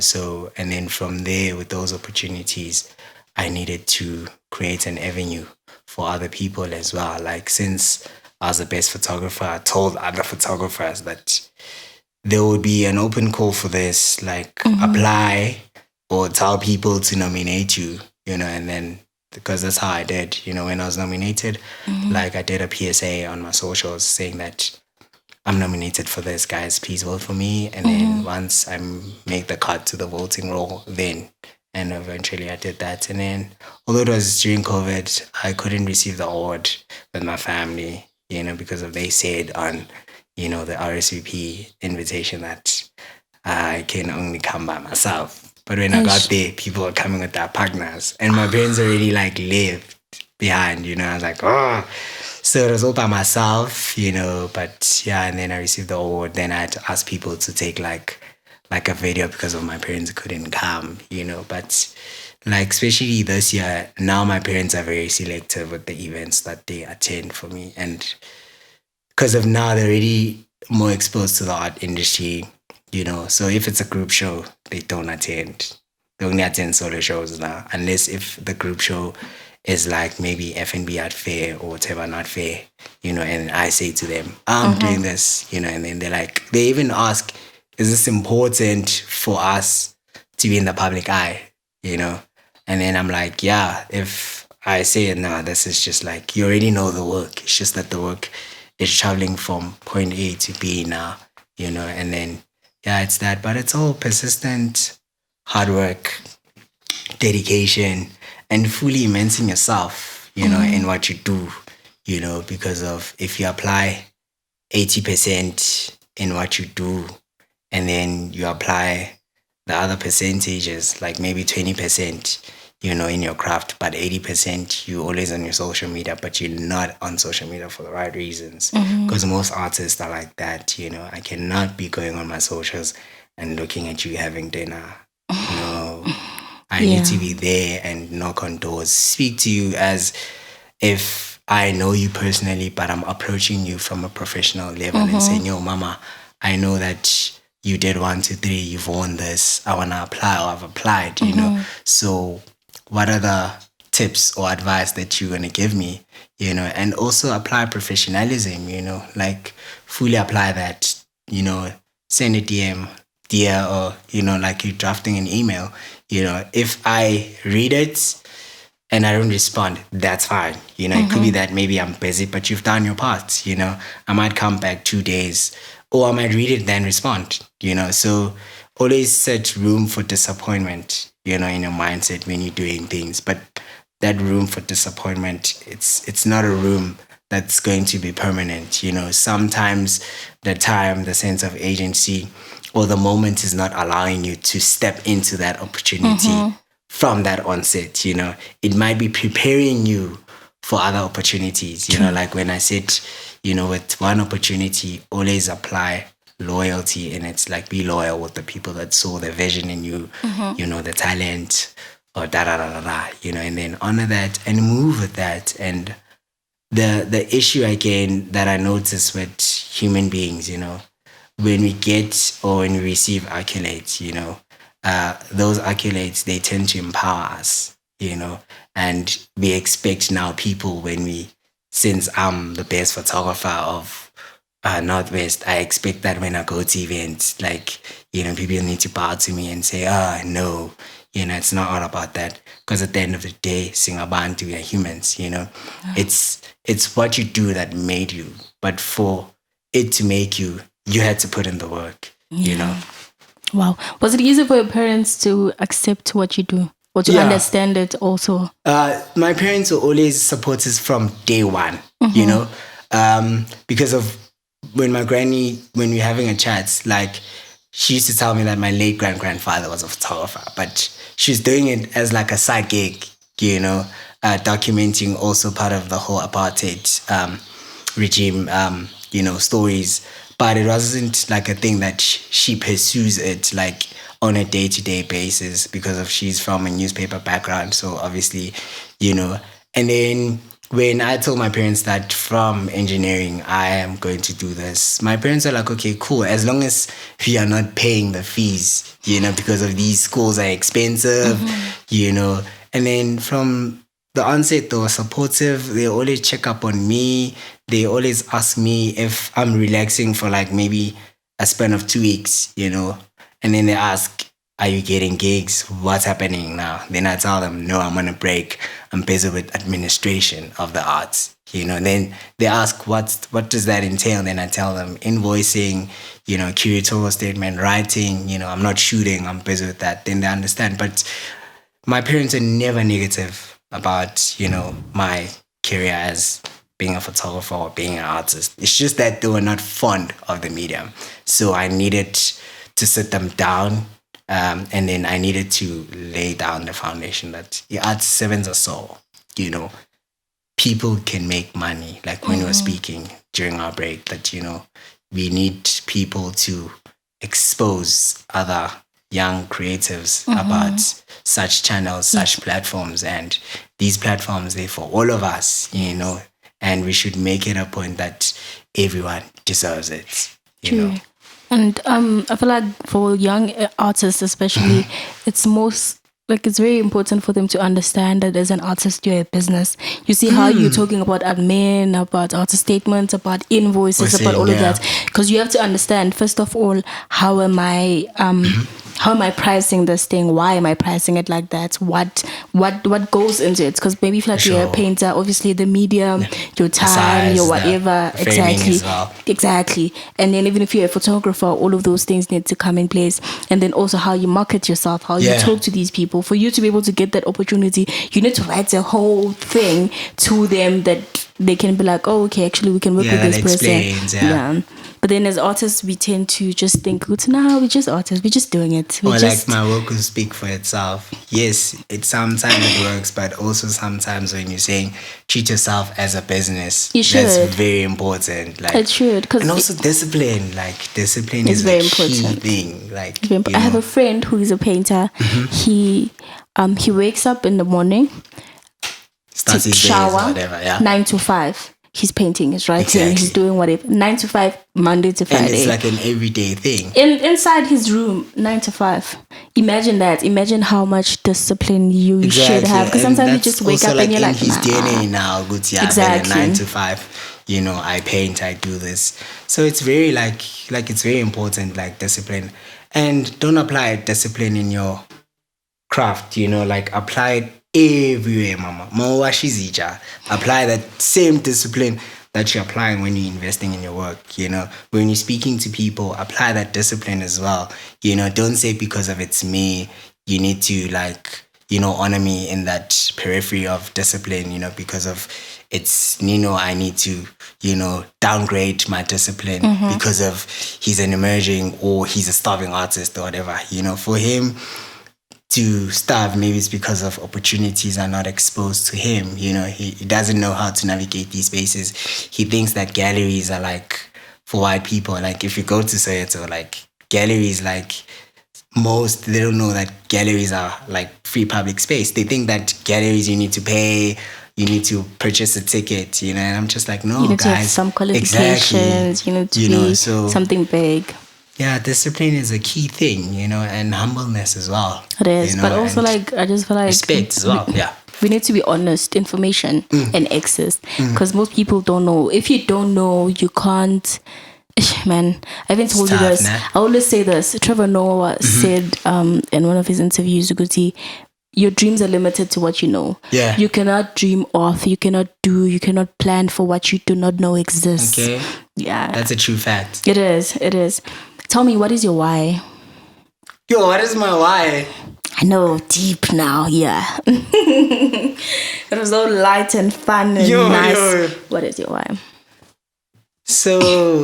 so, and then from there, with those opportunities, I needed to create an avenue for other people as well. Like, since I was the best photographer, I told other photographers that there would be an open call for this, like apply or tell people to nominate you, and then, because that's how I did, when I was nominated, like I did a PSA on my socials saying that I'm nominated for this, guys, please vote for me. And then once I make the cut to the voting roll, then, and eventually I did that. And then, although it was during COVID, I couldn't receive the award with my family, because of they said on, the RSVP invitation that I can only come by myself. But when I got there, people were coming with their partners, and my parents already like lived behind, I was like, oh. So it was all by myself, but yeah, and then I received the award. Then I had to ask people to take like a video because of my parents couldn't come, but like, especially this year, now my parents are very selective with the events that they attend for me. And because of now, they're already more exposed to the art industry, you know. So if it's a group show, they don't attend. They only attend solo shows now, unless if the group show is like maybe F&B at fair or whatever, not fair, you know, and I say to them, I'm doing this, you know, and then they even ask, is this important for us to be in the public eye, you know? And then I'm like, yeah, if I say it now, this is just like, you already know the work. It's just that the work is traveling from point A to B now, you know, and then, yeah, it's that, but it's all persistent, hard work, dedication, and fully immersing yourself, you know, in what you do, you know, because of if you apply 80% in what you do and then you apply the other percentages, like maybe 20%, you know, in your craft, but 80% you always on your social media, but you're not on social media for the right reasons. Because most artists are like that, you know. I cannot be going on my socials and looking at you having dinner. No. I need to be there and knock on doors, speak to you as if I know you personally, but I'm approaching you from a professional level and saying, yo, mama, I know that you did 1, 2, 3, you've won this. I want to apply, or I've applied, you know. So what are the tips or advice that you're going to give me, you know, and also apply professionalism, you know, like fully apply that, you know, send a DM, dear, or, you know, like you're drafting an email, you know, if I read it and I don't respond, that's fine. You know, it could be that maybe I'm busy, but you've done your part, you know. I might come back 2 days, or I might read it then respond, you know. So always set room for disappointment, you know, in your mindset when you're doing things. But that room for disappointment, it's not a room that's going to be permanent, you know. Sometimes the time, the sense of agency, or the moment is not allowing you to step into that opportunity from that onset, you know. It might be preparing you for other opportunities, you know, like when I said, you know, with one opportunity, always apply loyalty, and it's like be loyal with the people that saw the vision in you, you know, the talent, or you know, and then honor that and move with that. And the issue again that I notice with human beings, you know, when we get or when we receive accolades, you know, those accolades, they tend to empower us, you know, and we expect now people since I'm the best photographer of Northwest, I expect that when I go to events, like, you know, people need to bow to me and say, no, you know, it's not all about that. Because at the end of the day, Singabantu, we are humans, you know. It's what you do that made you. But for it to make you, you had to put in the work, you know. Wow. Was it easy for your parents to accept what you do, or to understand it also? My parents were always supporters from day one, you know, because of when when we're having a chat, like, she used to tell me that my late grandfather was a photographer, but she's doing it as like a side gig, you know, documenting also part of the whole apartheid regime, you know, stories. But it wasn't like a thing that she pursues it like on a day-to-day basis, because she's from a newspaper background. So obviously, you know, and then when I told my parents that from engineering, I am going to do this, my parents are like, okay, cool, as long as we are not paying the fees, you know, because of these schools are expensive, you know. And then from the onset, they were supportive. They always check up on me. They always ask me if I'm relaxing for like maybe a span of 2 weeks, you know. And then they ask, are you getting gigs? What's happening now? Then I tell them, no, I'm on a break. I'm busy with administration of the arts, you know. And then they ask, what does that entail? And then I tell them invoicing, you know, curatorial statement, writing, you know, I'm not shooting, I'm busy with that. Then they understand. But my parents are never negative about, you know, my career as being a photographer or being an artist. It's just that they were not fond of the medium. So I needed to sit them down, and then I needed to lay down the foundation that the art servants are so, you know, people can make money. Like when we were speaking during our break, that, you know, we need people to expose other young creatives about such channels, such platforms, and these platforms, they're for all of us, you know, and we should make it a point that everyone deserves it, you know. And I feel like for young artists especially, it's most like it's very important for them to understand that as an artist you're a business. You see how you're talking about admin, about artist statements, about invoices, about all of that, because you have to understand first of all, how am I pricing this thing? Why am I pricing it like that? What goes into it? Because maybe if like you're a painter, obviously the medium, your time, your whatever, exactly. And then even if you're a photographer, all of those things need to come in place. And then also how you market yourself, how you talk to these people. For you to be able to get that opportunity, you need to write a whole thing to them that they can be like, oh, okay, actually we can work with this person. But then as artists, we tend to just think, nah, we're just artists. We're just doing it. Like my work will speak for itself. Yes, sometimes it works, but also sometimes when you're saying treat yourself as a business, that's very important. Like it should. And also discipline. Like discipline is very important. Key thing. Like I have a friend who is a painter. He wakes up in the morning, starts his shower, days, whatever, 9 to 5. He's painting, he's writing, he's doing whatever. 9 to 5, Monday to Friday. And it's like an everyday thing. Inside his room, 9 to 5. Imagine that. Imagine how much discipline you should have. Because sometimes you just wake up and you're like, he's DNA now. Good, exactly. 9 to 5. I paint, I do this. So it's very it's very important, like discipline. And don't apply discipline in your craft, apply it everywhere, mama. Apply that same discipline that you're applying when you're investing in your work. When you're speaking to people, apply that discipline as well. Don't say because of it's me, you need to honor me in that periphery of discipline, because of it's Nino, I need to, downgrade my discipline because of he's an emerging or he's a starving artist or whatever. For him to starve, maybe it's because of opportunities are not exposed to him. He doesn't know how to navigate these spaces. He thinks that galleries are like for white people. Like if you go to Soweto, like galleries, like they don't know that galleries are like free public space. They think that galleries you need to pay, you need to purchase a ticket, and I'm just like, no, you need guys. To have some qualifications, you need to be something big. Yeah, discipline is a key thing, and humbleness as well. It is, but also I just feel like respect as well. Yeah, we need to be honest. Information and access, because most people don't know. If you don't know, you can't. Man, I haven't told you this. Nah. I always say this. Trevor Noah said in one of his interviews, Guti, your dreams are limited to what you know. Yeah. You cannot dream of, you cannot plan for what you do not know exists. Okay. Yeah. That's a true fact. It is. Tell me, what is your why? Yo, what is my why? I know, deep now, yeah. It was so light and fun and nice. What is your why? So,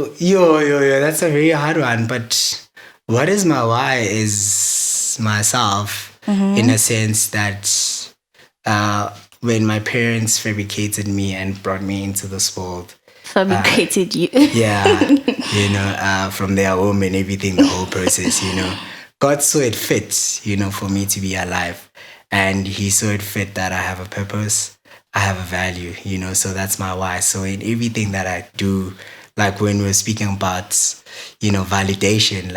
that's a very hard one. But what is my why is myself, in a sense that when my parents fabricated me and brought me into this world, fabricated you. From their home and everything, the whole process, God saw it fit, for me to be alive. And he saw it fit that I have a purpose, I have a value, so that's my why. So in everything that I do, like when we're speaking about, validation,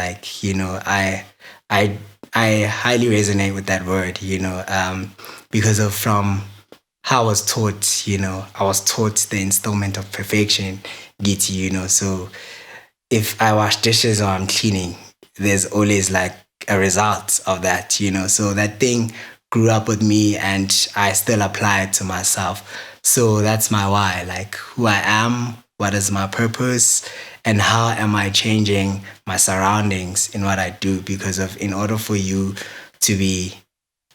I highly resonate with that word, because of from how I was taught, I was taught the installment of perfection, Giti, so if I wash dishes or I'm cleaning, there's always like a result of that, so that thing grew up with me and I still apply it to myself. So that's my why, like who I am, what is my purpose, and how am I changing my surroundings in what I do, because in order for you to be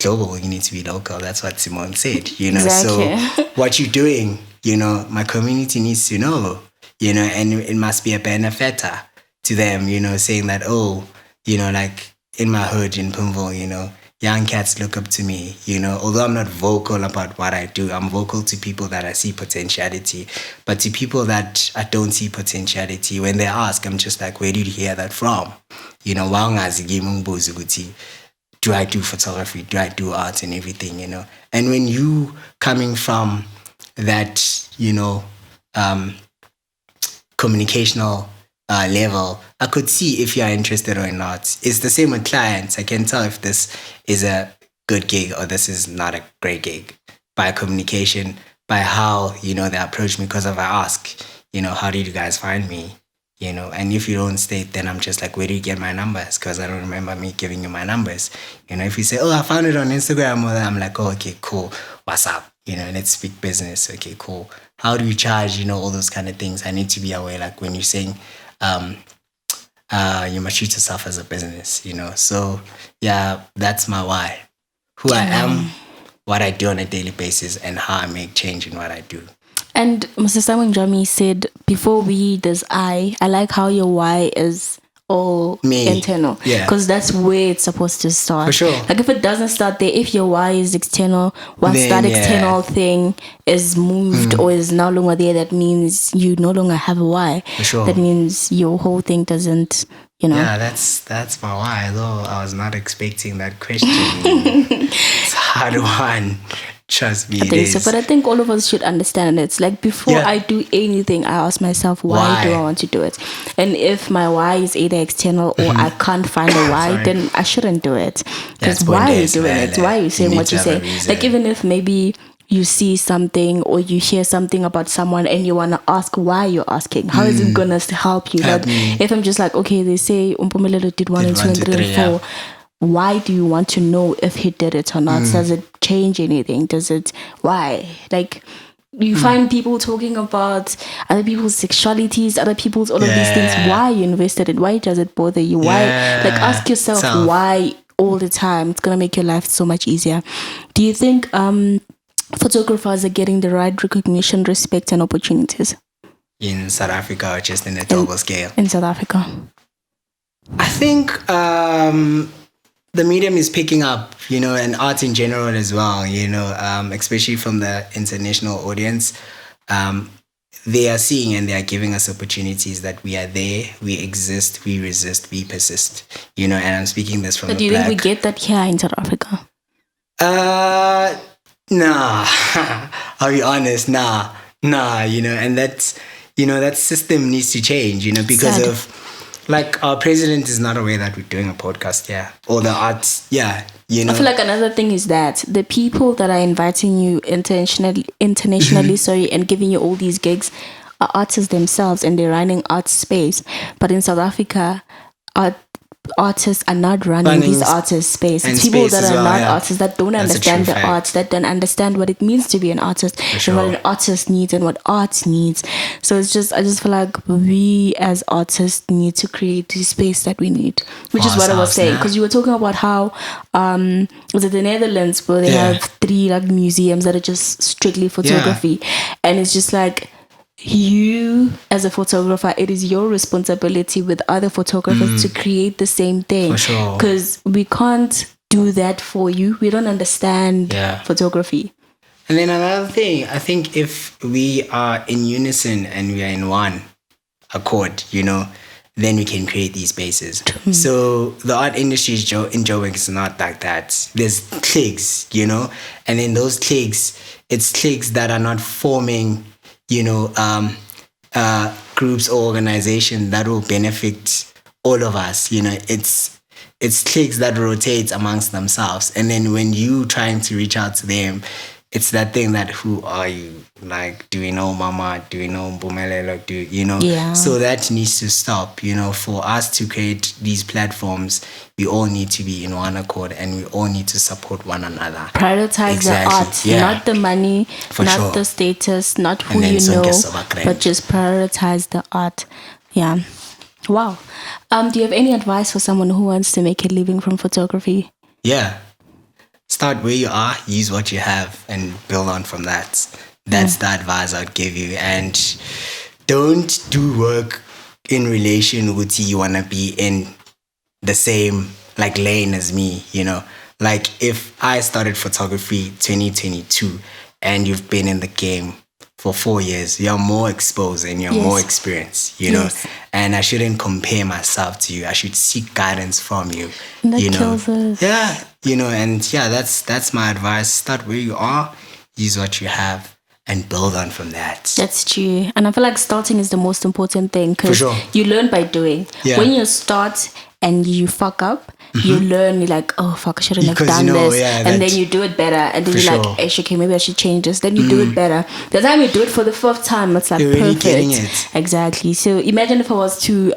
global, you need to be local. That's what Simone said, Exactly. So what you're doing, my community needs to know, and it must be a benefactor to them, saying that, like in my hood in Mpumelelo, young cats look up to me, although I'm not vocal about what I do, I'm vocal to people that I see potentiality, but to people that I don't see potentiality, when they ask, I'm just like, where did you hear that from? Do I do photography? Do I do art and everything, And when you coming from that, communicational level, I could see if you are interested or not. It's the same with clients. I can tell if this is a good gig or this is not a great gig by communication, by how, they approach me. Because if I ask, how did you guys find me? And if you don't state, then I'm just like, where do you get my numbers? Because I don't remember me giving you my numbers. If you say, oh, I found it on Instagram, or I'm like, oh, okay, cool. What's up? Let's speak business. Okay, cool. How do you charge? All those kind of things. I need to be aware. Like when you're saying, you must treat yourself as a business, So yeah, that's my why. Who I am, what I do on a daily basis, and how I make change in what I do. And Mr. Simon Jami said, before we, there's I like how your why is all internal. Yeah. Because that's where it's supposed to start. For sure. Like if it doesn't start there, if your why is external, once Then, that external thing is moved or is no longer there, that means you no longer have a why. For sure. That means your whole thing doesn't, Yeah, that's my why, though. I was not expecting that question. It's a hard one. Trust me, I think so, but I think all of us should understand it. It's like before I do anything, I ask myself, why do I want to do it? And if my why is either external or I can't find a why, then I shouldn't do it. Because why are you doing it? Why are you saying what you say? Like even if maybe you see something or you hear something about someone and you want to ask why you're asking, how is it going to help you? Like if I'm just like, okay, they say Mpumelelo did 1 and 2 and 3 and 4. Why do you want to know if he did it or not? Does it change anything? Why? Like, you find people talking about other people's sexualities, other people's all of these things. Why you invested in? Why does it bother you? Why? Like, ask yourself why all the time. It's going to make your life so much easier. Do you think photographers are getting the right recognition, respect, and opportunities? In South Africa or just in a global scale? In South Africa. I think the medium is picking up, and art in general as well, especially from the international audience. They are seeing and they are giving us opportunities that we are there, we exist, we resist, we persist, and I'm speaking this from But do you think we get that here in South Africa? Nah, I'll be honest, nah, and that's, that system needs to change, because Sad. of, like, our president is not aware that we're doing a podcast, or the arts, I feel like another thing is that the people that are inviting you internationally, sorry, and giving you all these gigs are artists themselves and they're running art space. But in South Africa, artists are not running these artist space. It's people that are not artists, that don't understand the arts, that don't understand what it means to be an artist, and what an artist needs and what art needs. So I just feel like we as artists need to create the space that we need, which is what I was saying. Because you were talking about how was it the Netherlands where they have 3 like museums that are just strictly photography, and it's just like, you as a photographer, it is your responsibility with other photographers to create the same thing, because we can't do that for you. We don't understand photography. And then another thing, I think if we are in unison and we are in one accord, then we can create these spaces. So the art industry in Joburg is not like that. There's cliques, and then those cliques, it's cliques that are not forming groups or organizations that will benefit all of us. It's cliques that rotate amongst themselves. And then when you trying to reach out to them, it's that thing that, who are you? Like, do we know Mama? Do we know Mpumelelo? So that needs to stop. For us to create these platforms, we all need to be in one accord and we all need to support one another. Prioritize the art, not the money, not the status, not who you know, but just prioritize the art. Yeah. Wow. Do you have any advice for someone who wants to make a living from photography? Yeah. Start where you are, use what you have, and build on from that. That's the advice I'd give you. And don't do work in relation with you want to be in the same like lane as me, Like if I started photography 2022 and you've been in the game for 4 years, you're more exposed and you're more experienced, And I shouldn't compare myself to you. I should seek guidance from you. That kills us. Yeah, and that's my advice. Start where you are, use what you have, and build on from that. That's true. And I feel like starting is the most important thing, because sure. you learn by doing. Yeah. When you start and you fuck up, you learn, you're like, oh fuck, I shouldn't have Because done you know, this. yeah, and then you do it better. And then For you're sure. like, okay, maybe I should change this. Then you do it better. The time you do it for the 4th time, it's like You're really perfect. getting it. Exactly. So imagine if I was to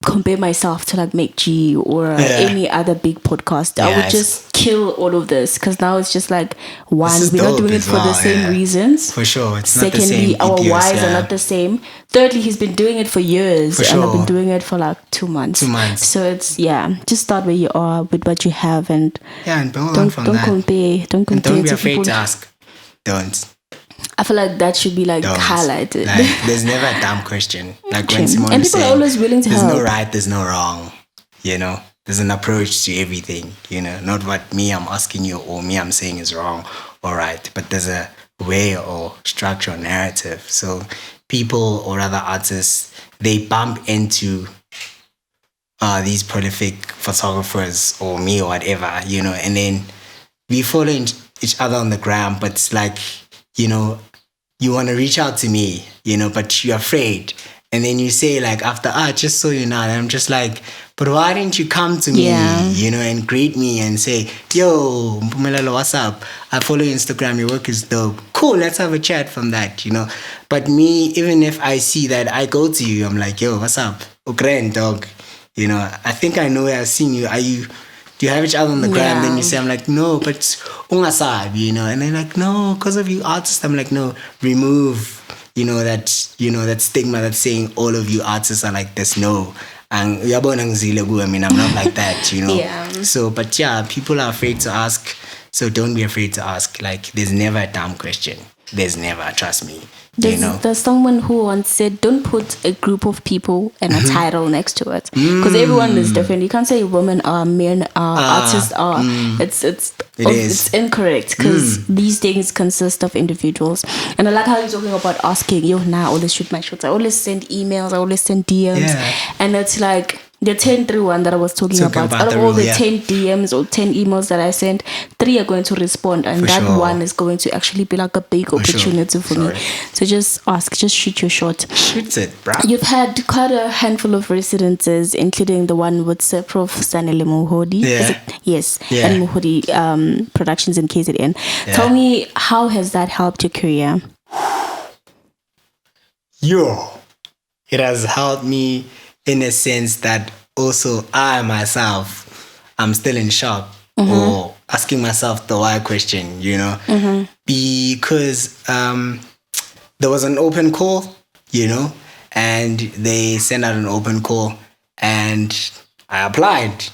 compare myself to like Make G or any other big podcast, I would just kill all of this, because now it's just like, one, we're not doing it for the same reasons. For sure, it's Secondly, not the same. our ethos, whys are not the same. Thirdly, he's been doing it for years, For and I've been sure. doing it for like 2 months. 2 months. So it's just start where you are with what you have, and and build on don't from don't that. compare. Don't compare And don't be to afraid people. to ask. Don't. I feel like that should be like Don't. highlighted. Like, there's never a dumb question. Like when True. Simone And is people are saying, always willing to there's help. no right, there's no wrong. You know, there's an approach to everything. You know, not what me I'm asking you or me I'm saying is wrong or right, but there's a way or structure or narrative. So people, or rather artists, they bump into these prolific photographers or me or whatever, you know, and then we follow each other on the gram, but it's like, you know, you want to reach out to me, you know, but you're afraid. And then you say like after, just saw you now. And I'm just like, but why didn't you come to me, you know, and greet me and say, yo, Mpumelelo, what's up? I follow your Instagram, your work is dope. Cool, let's have a chat from that, you know. But me, even if I see that, I go to you, I'm like, yo, what's up? Ukraine, dog. You know, I think I know where I've seen you. Do you have each other on the gram? Then you say, I'm like, no, but ungasabi, you know. And they're like, no, because of you artists. I'm like, no, remove, that stigma that's saying all of you artists are like this. No. And I mean, I'm not like that, you know. Yeah. So, but yeah, people are afraid to ask. So don't be afraid to ask. Like, there's never a dumb question. There's never, trust me. There's someone who once said, don't put a group of people and a title next to it, because everyone is different. You can't say women are, men are, artists are. It's incorrect, because these things consist of individuals. And I like how you're talking about asking, I always shoot my shots. I always send emails. I always send DMs. Yeah. And it's like the 10-3 one that I was talking about. Out of all the 10 DMs or 10 emails that I sent, 3 are going to respond, and one is going to actually be like a big opportunity for me. So just ask, just shoot your shot. Shoot it, bro. You've had quite a handful of residencies, including the one with Prof. Sanele Mohodi. And Mohodi Productions in KZN. Yeah. Tell me, how has that helped your career? It has helped me in a sense that also I myself, I'm still in shock or asking myself the why question, because there was an open call, and they sent out an open call and I applied,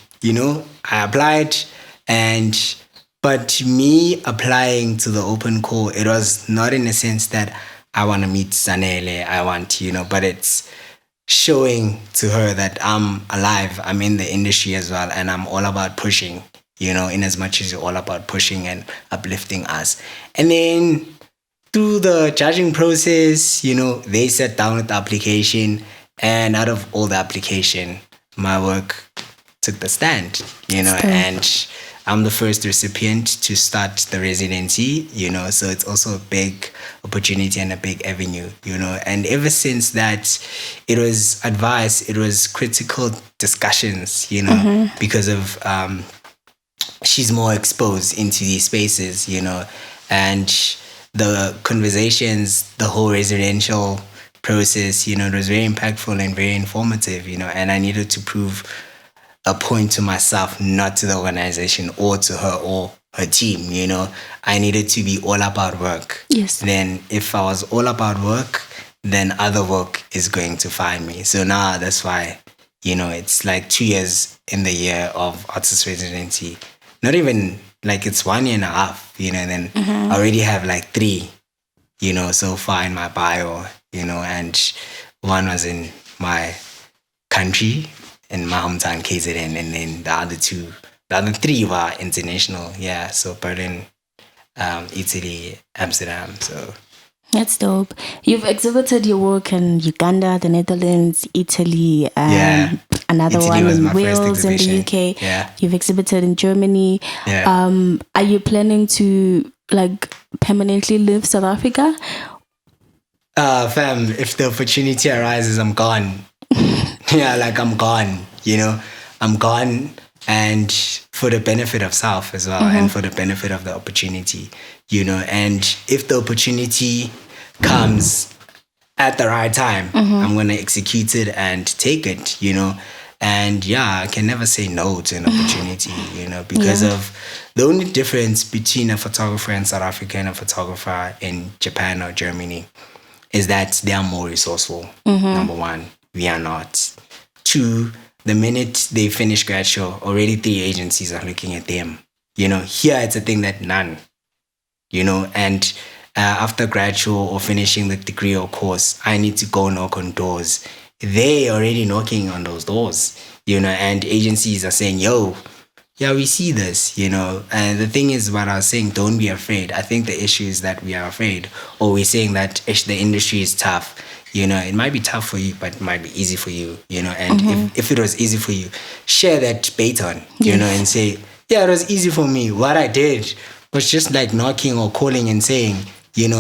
but me applying to the open call, it was not in a sense that I want to meet Sanele, but it's showing to her that I'm alive, I'm in the industry as well, and I'm all about pushing, in as much as you're all about pushing and uplifting us. And then through the judging process, they sat down with the application, and out of all the application, my work took the stand, and I'm the first recipient to start the residency, so it's also a big opportunity and a big avenue, and ever since that, it was advice, it was critical discussions, because of she's more exposed into these spaces, and the conversations, the whole residential process, it was very impactful and very informative, and I needed to prove a point to myself, not to the organization or to her or her team, I needed to be all about work. Yes. Then if I was all about work, then other work is going to find me. So now that's why, it's like 2 years in the year of artist residency. Not even like it's 1.5 years, and then I already have like 3, so far in my bio, and one was in my country, in my hometown, KZN, and then the other 3 were international. Yeah, so Berlin, Italy, Amsterdam. So that's dope. You've exhibited your work in Uganda, the Netherlands, Italy, another Italy one was in my first Wales in the exhibition. UK. Yeah. You've exhibited in Germany. Yeah. Are you planning to permanently leave South Africa? Fam, if the opportunity arises, I'm gone. Yeah, like I'm gone, I'm gone, and for the benefit of self as well, and for the benefit of the opportunity, and if the opportunity comes at the right time, I'm going to execute it and take it, and yeah, I can never say no to an opportunity, because of the only difference between a photographer in South Africa and a photographer in Japan or Germany is that they are more resourceful. Number one, we are not. Two, the minute they finish grad show, already 3 agencies are looking at them. Here it's a thing that none, and after grad show or finishing the degree or course, I need to go knock on doors. They already knocking on those doors, and agencies are saying, yo, yeah, we see this, and the thing is, what I was saying, don't be afraid. I think the issue is that we are afraid, or we're saying that the industry is tough. It might be tough for you, but it might be easy for you, and if it was easy for you, share that baton, and say, yeah, it was easy for me. What I did was just like knocking or calling and saying,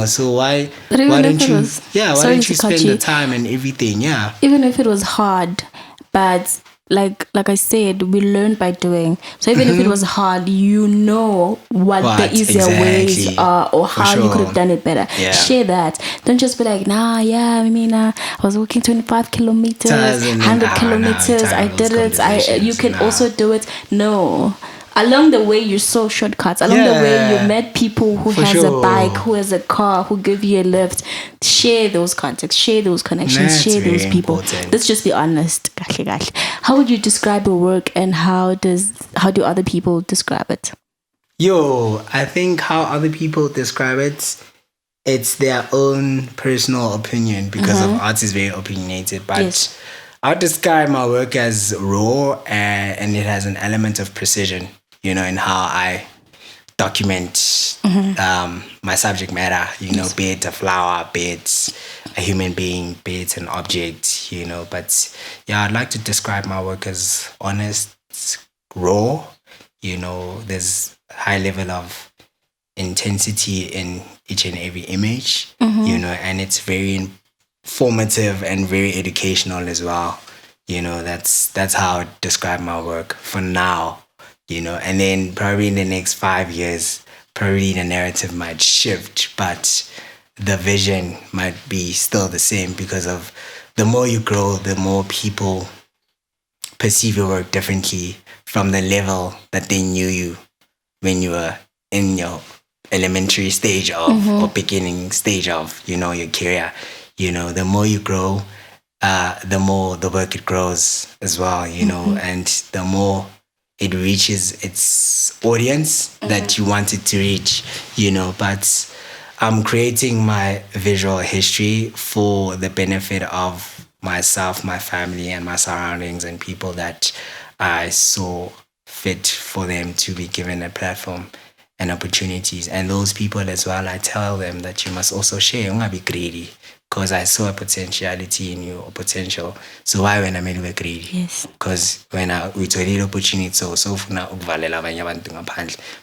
so why don't you spend the time and everything? Yeah. Even if it was hard, but like I said, we learn by doing. So even if it was hard, what the easier ways are, or how you could have done it better. Yeah. Share that. Don't just be like, I was walking 25 kilometers, 100 kilometers. I did it. You can also do it. No. Along the way, you saw shortcuts. Along the way, you met people who has a bike, who has a car, who give you a lift. Share those contacts, share those connections, share those people. Important. Let's just be honest. How would you describe your work, and how do other people describe it? I think how other people describe it, it's their own personal opinion, because of art is very opinionated. But I would describe my work as raw, and it has an element of precision, in how I document my subject matter, be it a flower, be it a human being, be it an object, But yeah, I'd like to describe my work as honest, raw, there's high level of intensity in each and every image, and it's very formative and very educational as well. That's how I describe my work for now, and then probably in the next 5 years, probably the narrative might shift, but the vision might be still the same, because of the more you grow, the more people perceive your work differently from the level that they knew you when you were in your elementary stage of or beginning stage of, your career. The more you grow, the more the work it grows as well, and the more it reaches its audience that you want it to reach, but I'm creating my visual history for the benefit of myself, my family, and my surroundings, and people that I saw fit for them to be given a platform and opportunities. And those people as well, I tell them that you must also share, don't be greedy, because I saw a potentiality in you, or potential. So why when I'm anyway greedy? Yes. Because when we told you opportunity, so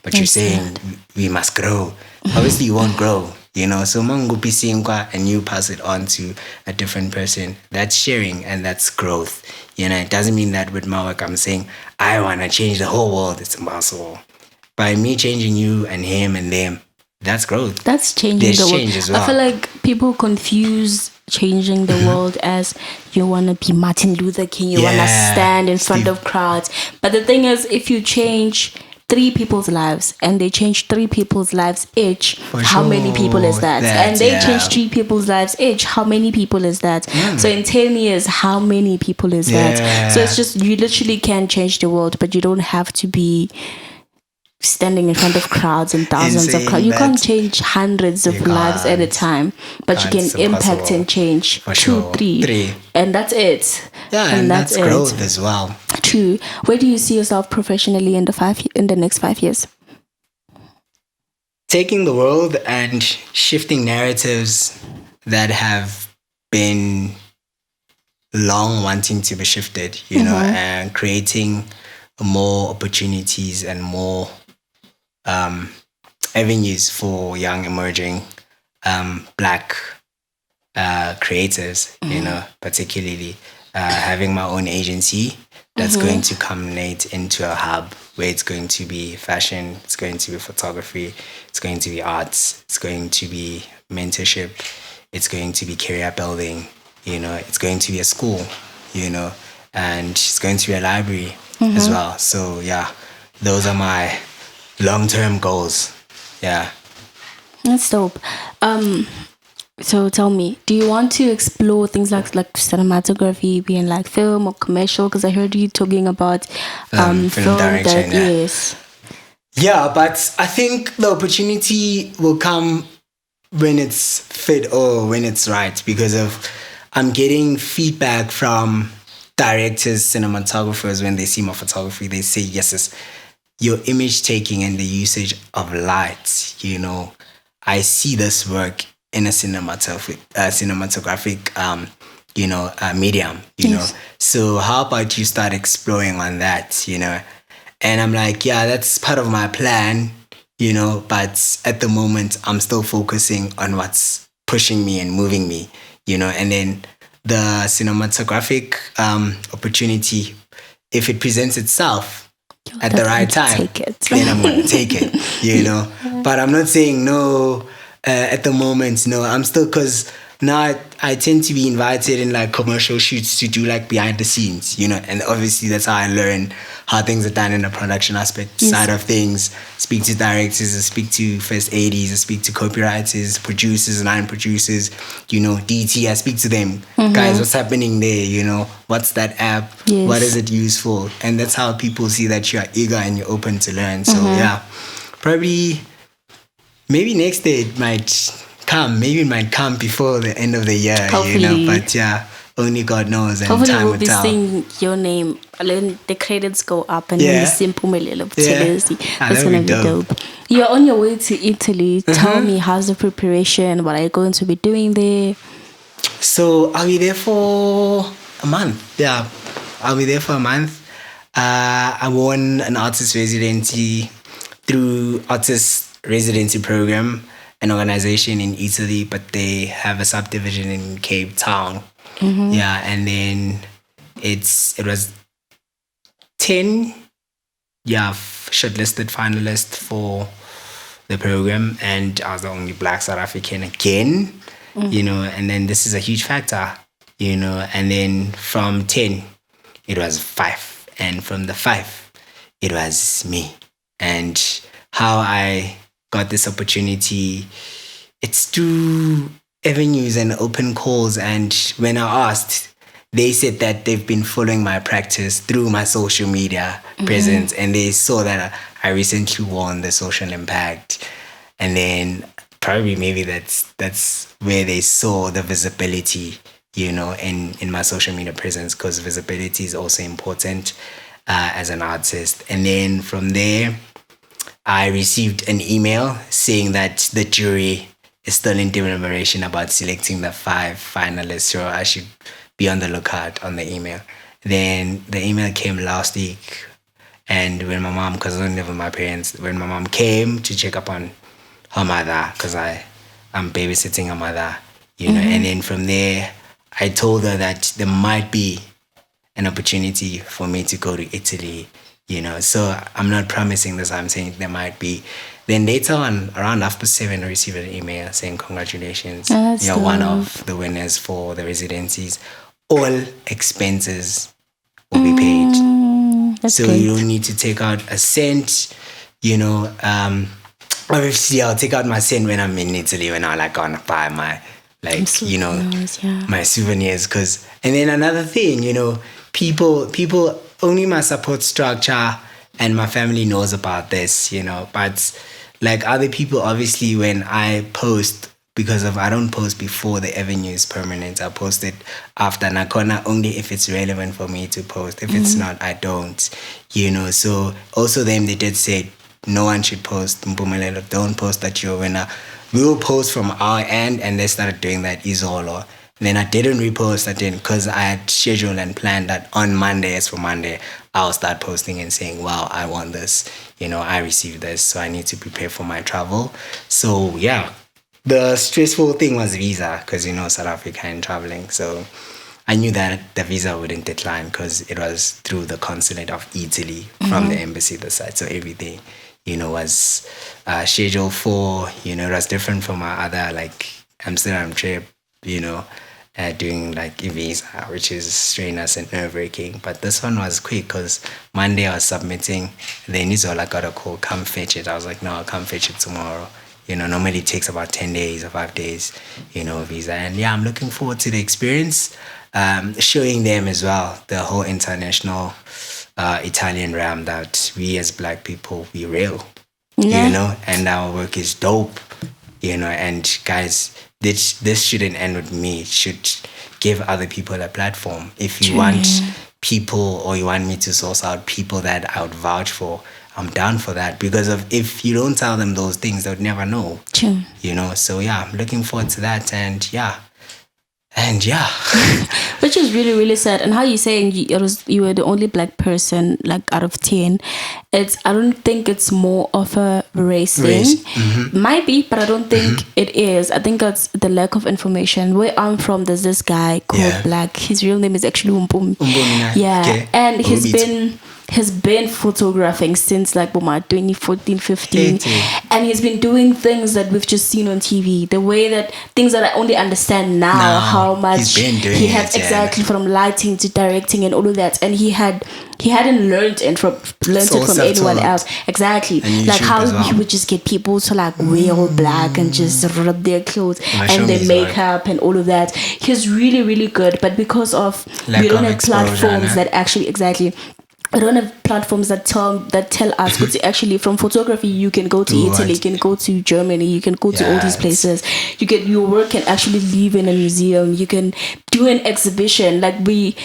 but you're saying we must grow. Obviously you won't grow, so and you pass it on to a different person. That's sharing, and that's growth. It doesn't mean that with my work I'm saying I want to change the whole world. It's impossible. By me changing you and him and them, that's growth. That's changing There's the world. change as well. I feel like people confuse changing the world as you want to be Martin Luther King, you want to stand in front of crowds. But the thing is, if you change 3 people's lives, and they change 3 people's lives each, how many people is that? And they change 3 people's lives each, how many people is that? So in 10 years, how many people is that? So it's just, you literally can change the world, but you don't have to be standing in front of crowds and thousands of crowds. You can't change hundreds of lives at a time, but you can impact and change for 2, 3, and that's it. And that's growth as well. True. Where do you see yourself professionally in the next 5 years? Taking the world and shifting narratives that have been long wanting to be shifted, and creating more opportunities and more avenues for young emerging Black creators, particularly having my own agency that's going to culminate into a hub where it's going to be fashion, it's going to be photography, it's going to be arts, it's going to be mentorship, it's going to be career building, it's going to be a school, and it's going to be a library as well. So yeah, those are my long-term goals. Yeah. That's dope. So tell me, do you want to explore things like cinematography, being like film or commercial? Because I heard you talking about film direction. Yes. Yeah, but I think the opportunity will come when it's fit or when it's right, because I'm getting feedback from directors, cinematographers. When they see my photography, they say, yes, your image taking and the usage of light, I see this work in a cinematographic medium, Yes. So how about you start exploring on that, And I'm like, yeah, that's part of my plan, but at the moment I'm still focusing on what's pushing me and moving me, and then the cinematographic opportunity, if it presents itself at the right time, then I'm going to take it, But I'm not saying no at the moment. No, I'm still, because now I tend to be invited in like commercial shoots to do like behind the scenes, and obviously that's how I learn how things are done in the production aspect side of things. Speak to directors, I speak to first ADs, I speak to copywriters, producers, line producers, DT, I speak to them. Guys, what's happening there, what's that app? Yes. What is it used for? And that's how people see that you are eager and you're open to learn. So yeah, probably maybe next day it might come. Maybe it might come before the end of the year, Hopefully. But yeah, only God knows, and Hopefully time we'll will be tell. seeing your name, and then the credits go up, and then you see Mpumelelo, Buthelezi. That's that'd gonna be be dope. You're on your way to Italy. Tell me, how's the preparation? What are you going to be doing there? So I'll be there for a month. Yeah, I'll be there for a month. I won an artist residency through Artist Residency Program, an organization in Italy, but they have a subdivision in Cape Town. Yeah, and then it was 10 shortlisted finalists for the program, and I was the only Black South African again, and then this is a huge factor, and then from 10 it was 5, and from the 5 it was me. And how I got this opportunity, it's through avenues and open calls. And when I asked, they said that they've been following my practice through my social media presence, and they saw that I recently won the social impact. And then probably maybe that's where they saw the visibility, in my social media presence, because visibility is also important as an artist. And then from there, I received an email saying that the jury is still in deliberation about selecting the 5 finalists, so I should be on the lookout on the email. Then the email came last week, and when my mom, because I don't live with my parents, when my mom came to check up on her mother, because I'm babysitting her mother, and then from there, I told her that there might be an opportunity for me to go to Italy, so I'm not promising this, I'm saying there might be. Then later on, around 7:30, I received an email saying, congratulations, you're one of the winners for the residencies. All expenses will be paid. So great. you don't need to take out a cent, obviously I'll take out my cent when I'm in Italy, when I gonna buy my, my souvenirs. And then another thing, people, only my support structure and my family knows about this, but like other people, obviously when I post, because I don't post before the avenue is permanent, I post it after Nakona only if it's relevant for me to post. If it's not, I don't, so also them, they did say no one should post, Mpumelelo, don't post that you're a winner. We will post from our end, and they started doing that, Izolo. And then I didn't repost. I didn't, because I had scheduled and planned that on Monday, as for Monday, I'll start posting and saying, wow, I want this. I received this, so I need to prepare for my travel. So yeah, the stressful thing was visa, because South Africa and traveling. So I knew that the visa wouldn't decline because it was through the consulate of Italy from the embassy this side. So everything, was scheduled for, it was different from my other like Amsterdam trip, doing like a visa, which is strenuous and nerve-wracking. But this one was quick because Monday I was submitting. Then Isola got a call, come fetch it. I was like, no, I'll come fetch it tomorrow. Normally it takes about 10 days or 5 days, visa. And yeah, I'm looking forward to the experience. Showing them as well the whole international Italian realm that we as Black people, we real, and our work is dope, and guys, this shouldn't end with me. It should give other people a platform. If you want people, or you want me to source out people that I would vouch for, I'm down for that, because if you don't tell them those things, they would never know. True. So yeah, I'm looking forward to that, and yeah. Which is really, really sad. And how you saying you were the only Black person like out of 10, I don't think it's more of a race thing. Might be, but I don't think it is. I think it's the lack of information. Where I'm from, there's this guy called Black. His real name is actually Umpumi. Yeah. Okay. And he's been photographing since like 2014, 15. And he's been doing things that we've just seen on TV. The way that things that I only understand now, how much he had exactly from lighting to directing and all of that. And he hadn't learned it from anyone else. Exactly. Like how he would just get people to like wear all black and just rub their clothes and their makeup and all of that. He's really, really good. But because of we don't have platforms that actually I don't have platforms that tell us, but actually from photography you can go to Italy, you can go to Germany, you can go to all these places. Your work can actually live in a museum, you can do an exhibition. Like we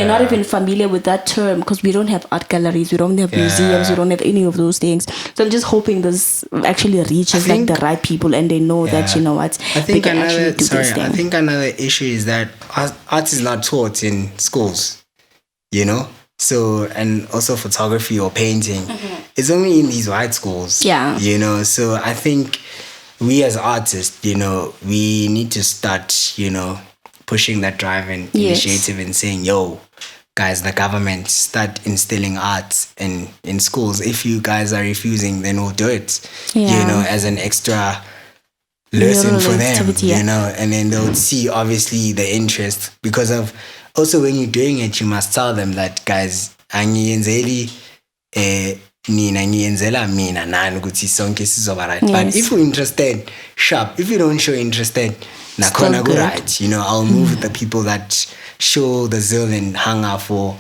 are not even familiar with that term because we don't have art galleries, we don't have museums, we don't have any of those things. So I'm just hoping this actually reaches like the right people and they know that they can actually do this thing. I think another issue is that art is not taught in schools, So, and also photography or painting, it's only in these white schools. Yeah. So I think we as artists, we need to start, pushing that drive and initiative and saying, yo, guys, the government, start instilling arts in schools. If you guys are refusing, then we'll do it, as an extra lesson for them, and then they'll see obviously the interest because of. Also, when you're doing it, you must tell them that, guys, angiyenzeli nina ngiyenzela mina nani ukuthi sonke sizoba right. But if you're interested, sharp. If you don't show interested, nakhona go right. I'll move with the people that show the zeal and hunger for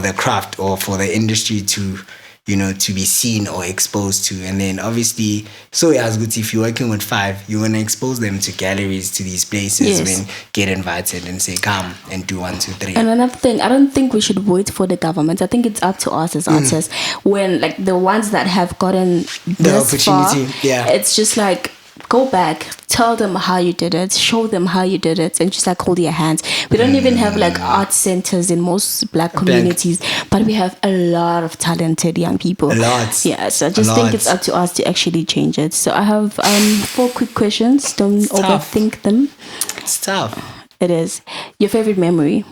the craft or for the industry to be seen or exposed to. And then obviously, so as good if you're working with 5, you want to expose them to galleries, to these places, when get invited and say, come and do 1, 2, 3. And another thing, I don't think we should wait for the government. I think it's up to us as artists. When like the ones that have gotten the opportunity, far, it's just like, go back, tell them how you did it, show them how you did it, and just like hold your hands. We don't even have like art centers in most Black communities, but we have a lot of talented young people. A lot. Yeah, so I just think it's up to us to actually change it. So I have 4 quick questions. Don't overthink them. It's tough. It is. Your favorite memory?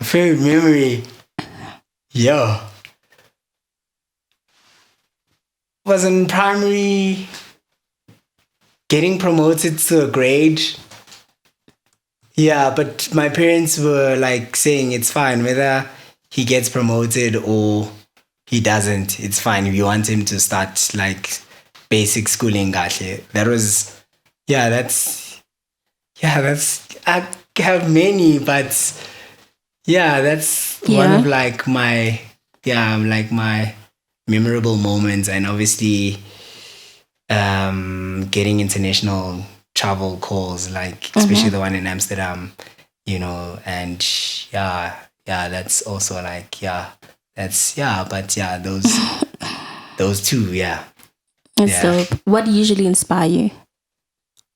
Favorite memory? Yo. Was in primary, getting promoted to a grade. Yeah, but my parents were like saying it's fine whether he gets promoted or he doesn't. It's fine if you want him to start like basic schooling. That's I have many, but that's one of like my memorable moments. And obviously getting international travel calls, like especially the one in Amsterdam, and that's also like those two, And so what usually inspire you?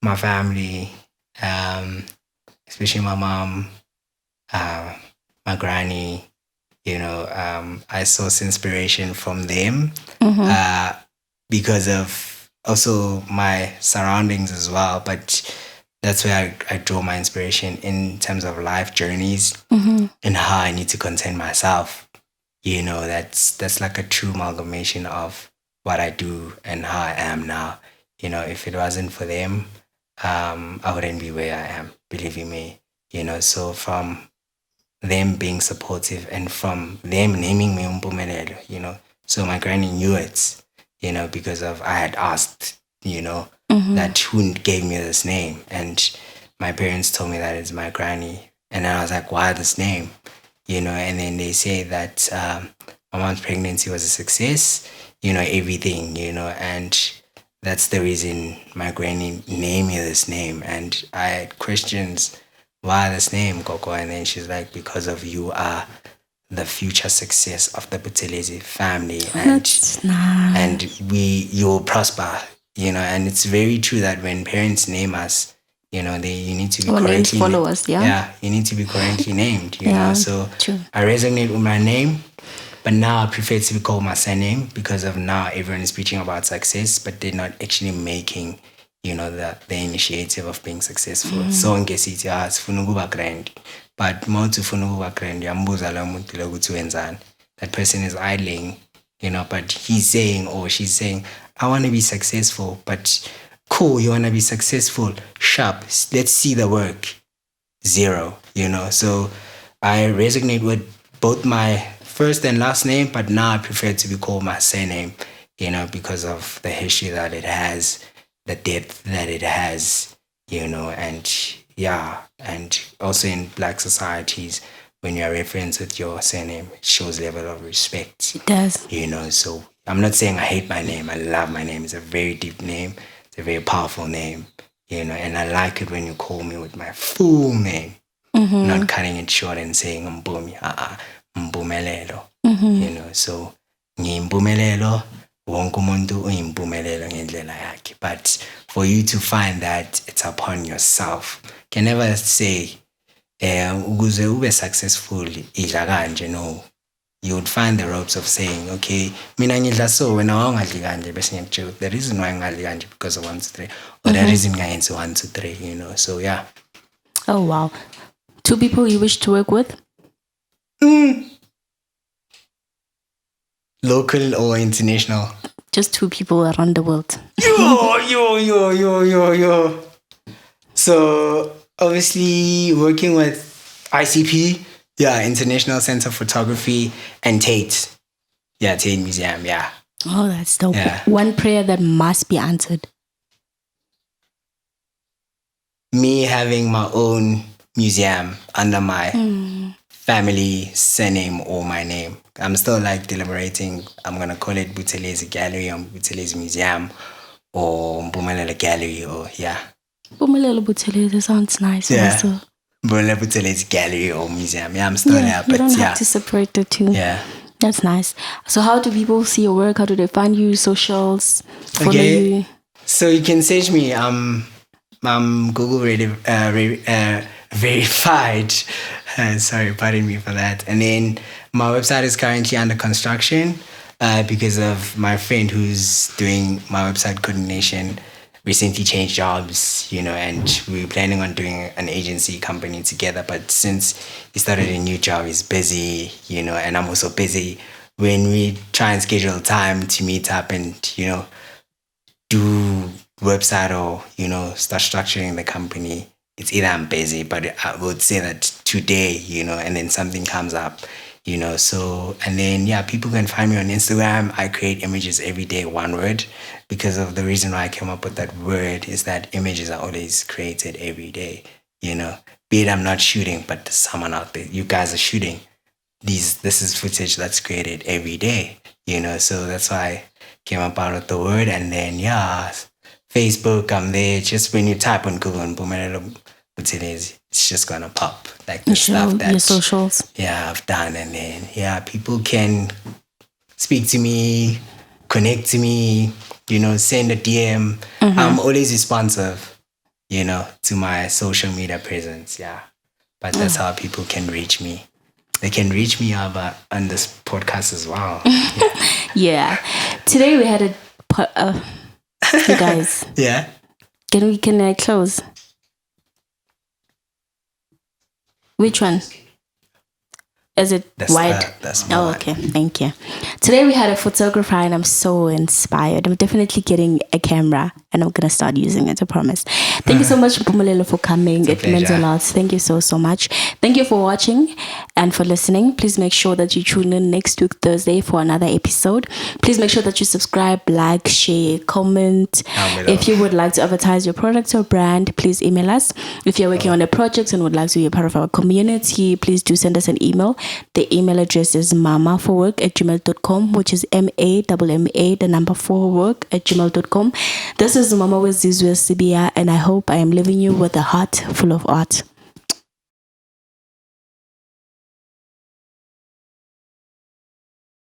My family, especially my mom, my granny. I source inspiration from them because of also my surroundings as well. But that's where I draw my inspiration in terms of life journeys and how I need to contain myself. That's like a true amalgamation of what I do and how I am now. If it wasn't for them, I wouldn't be where I am, believe you me. So from them being supportive and from them naming me Mpumelelo, so my granny knew it, because of I had asked, that who gave me this name, and my parents told me that it's my granny, and I was like, why this name? And then they say that my mom's pregnancy was a success, everything, and that's the reason my granny named me this name. And I had questions, why this name, Coco? And then she's like, because of you are the future success of the Buthelezi family, That's nice. and you will prosper, and it's very true that when parents name us, you need to be correctly follow us, yeah, you need to be correctly named, so true. I resonate with my name, but now I prefer to be called my surname because of now everyone is preaching about success, but they're not actually making the initiative of being successful. So ngesithi sifuna ukuba grand, but mawuthi ufuna ukuba grand uyambuza lo muntu lo ukuthi wenzani. That person is idling, but he's saying or she's saying, I want to be successful. But cool, you want to be successful, sharp, let's see the work. 0, so I resonate with both my first and last name, but now I prefer to be called my surname, because of the history that it has, the depth that it has, and also in Black societies, when you're referenced with your surname, it shows level of respect. It does. So I'm not saying I hate my name. I love my name. It's a very deep name. It's a very powerful name, and I like it when you call me with my full name, not cutting it short and saying Mpumelelo. So Mpumelelo, wonke umuntu uyimpumelelo ngendlela yakhe. But for you to find that it's upon yourself, can never say ukuze ube successful idla kanje. No, you would find the ropes of saying, okay, mina ngidla so wena awungadli kanje bese ngiyakutshela the reason why ngingadli kanje because of 1 2 3, or the reason ngayenza 1 2 3, so yeah. Oh wow. 2 people you wish to work with? Local or international? Just 2 people around the world. Yo. So obviously working with ICP, International Center of Photography, and Tate. Tate Museum, Oh, that's dope. Yeah. One prayer that must be answered. Me having my own museum under my family surname or my name. I'm still deliberating. I'm going to call it Buthelezi Gallery or Buthelezi Museum or Mpumelelo Gallery or Mpumelelo Buthelezi sounds nice also. Mpumelelo Buthelezi Gallery or Museum. I'm still there, but you don't have to separate the two. Yeah. That's nice. So how do people see your work? How do they find you? Socials? Follow you? So you can search me. I'm Google verified. Sorry, pardon me for that. And then my website is currently under construction because of my friend who's doing my website coordination recently changed jobs, and we were planning on doing an agency company together. But since he started a new job, he's busy, and I'm also busy. When we try and schedule time to meet up and, do website or, start structuring the company, it's either I'm busy, but I would say that today, and then something comes up, so, and then, people can find me on Instagram. I create images every day, 1 word, because of the reason why I came up with that word is that images are always created every day, be it I'm not shooting, but there's someone out there, you guys are shooting. This is footage that's created every day, so that's why I came up out with the word. And then, Facebook, I'm there. Just when you type on Google Mpumelelo Buthelezi, it's just gonna pop the stuff that your socials. I've done. And then people can speak to me, connect to me, send a DM. I'm always responsive, to my social media presence. Yeah. But that's how people can reach me. They can reach me on this podcast as well. Yeah. Today we had you guys. Yeah. Can I close? Which one? Is it wide? That's okay. Thank you. Today we had a photographer and I'm so inspired. I'm definitely getting a camera and I'm going to start using it, I promise. Thank you so much, Mpumelelo, for coming. It means a lot. Thank you so much. Thank you for watching and for listening. Please make sure that you tune in next week, Thursday, for another episode. Please make sure that you subscribe, like, share, comment. If you would like to advertise your product or brand, please email us. If you're working on a project and would like to be a part of our community, please do send us an email. The email address is mamaforwork@gmail.com, which is MAMMA4work@gmail.com. This is Mama Wezizwe Sibia, and I hope I am leaving you with a heart full of art.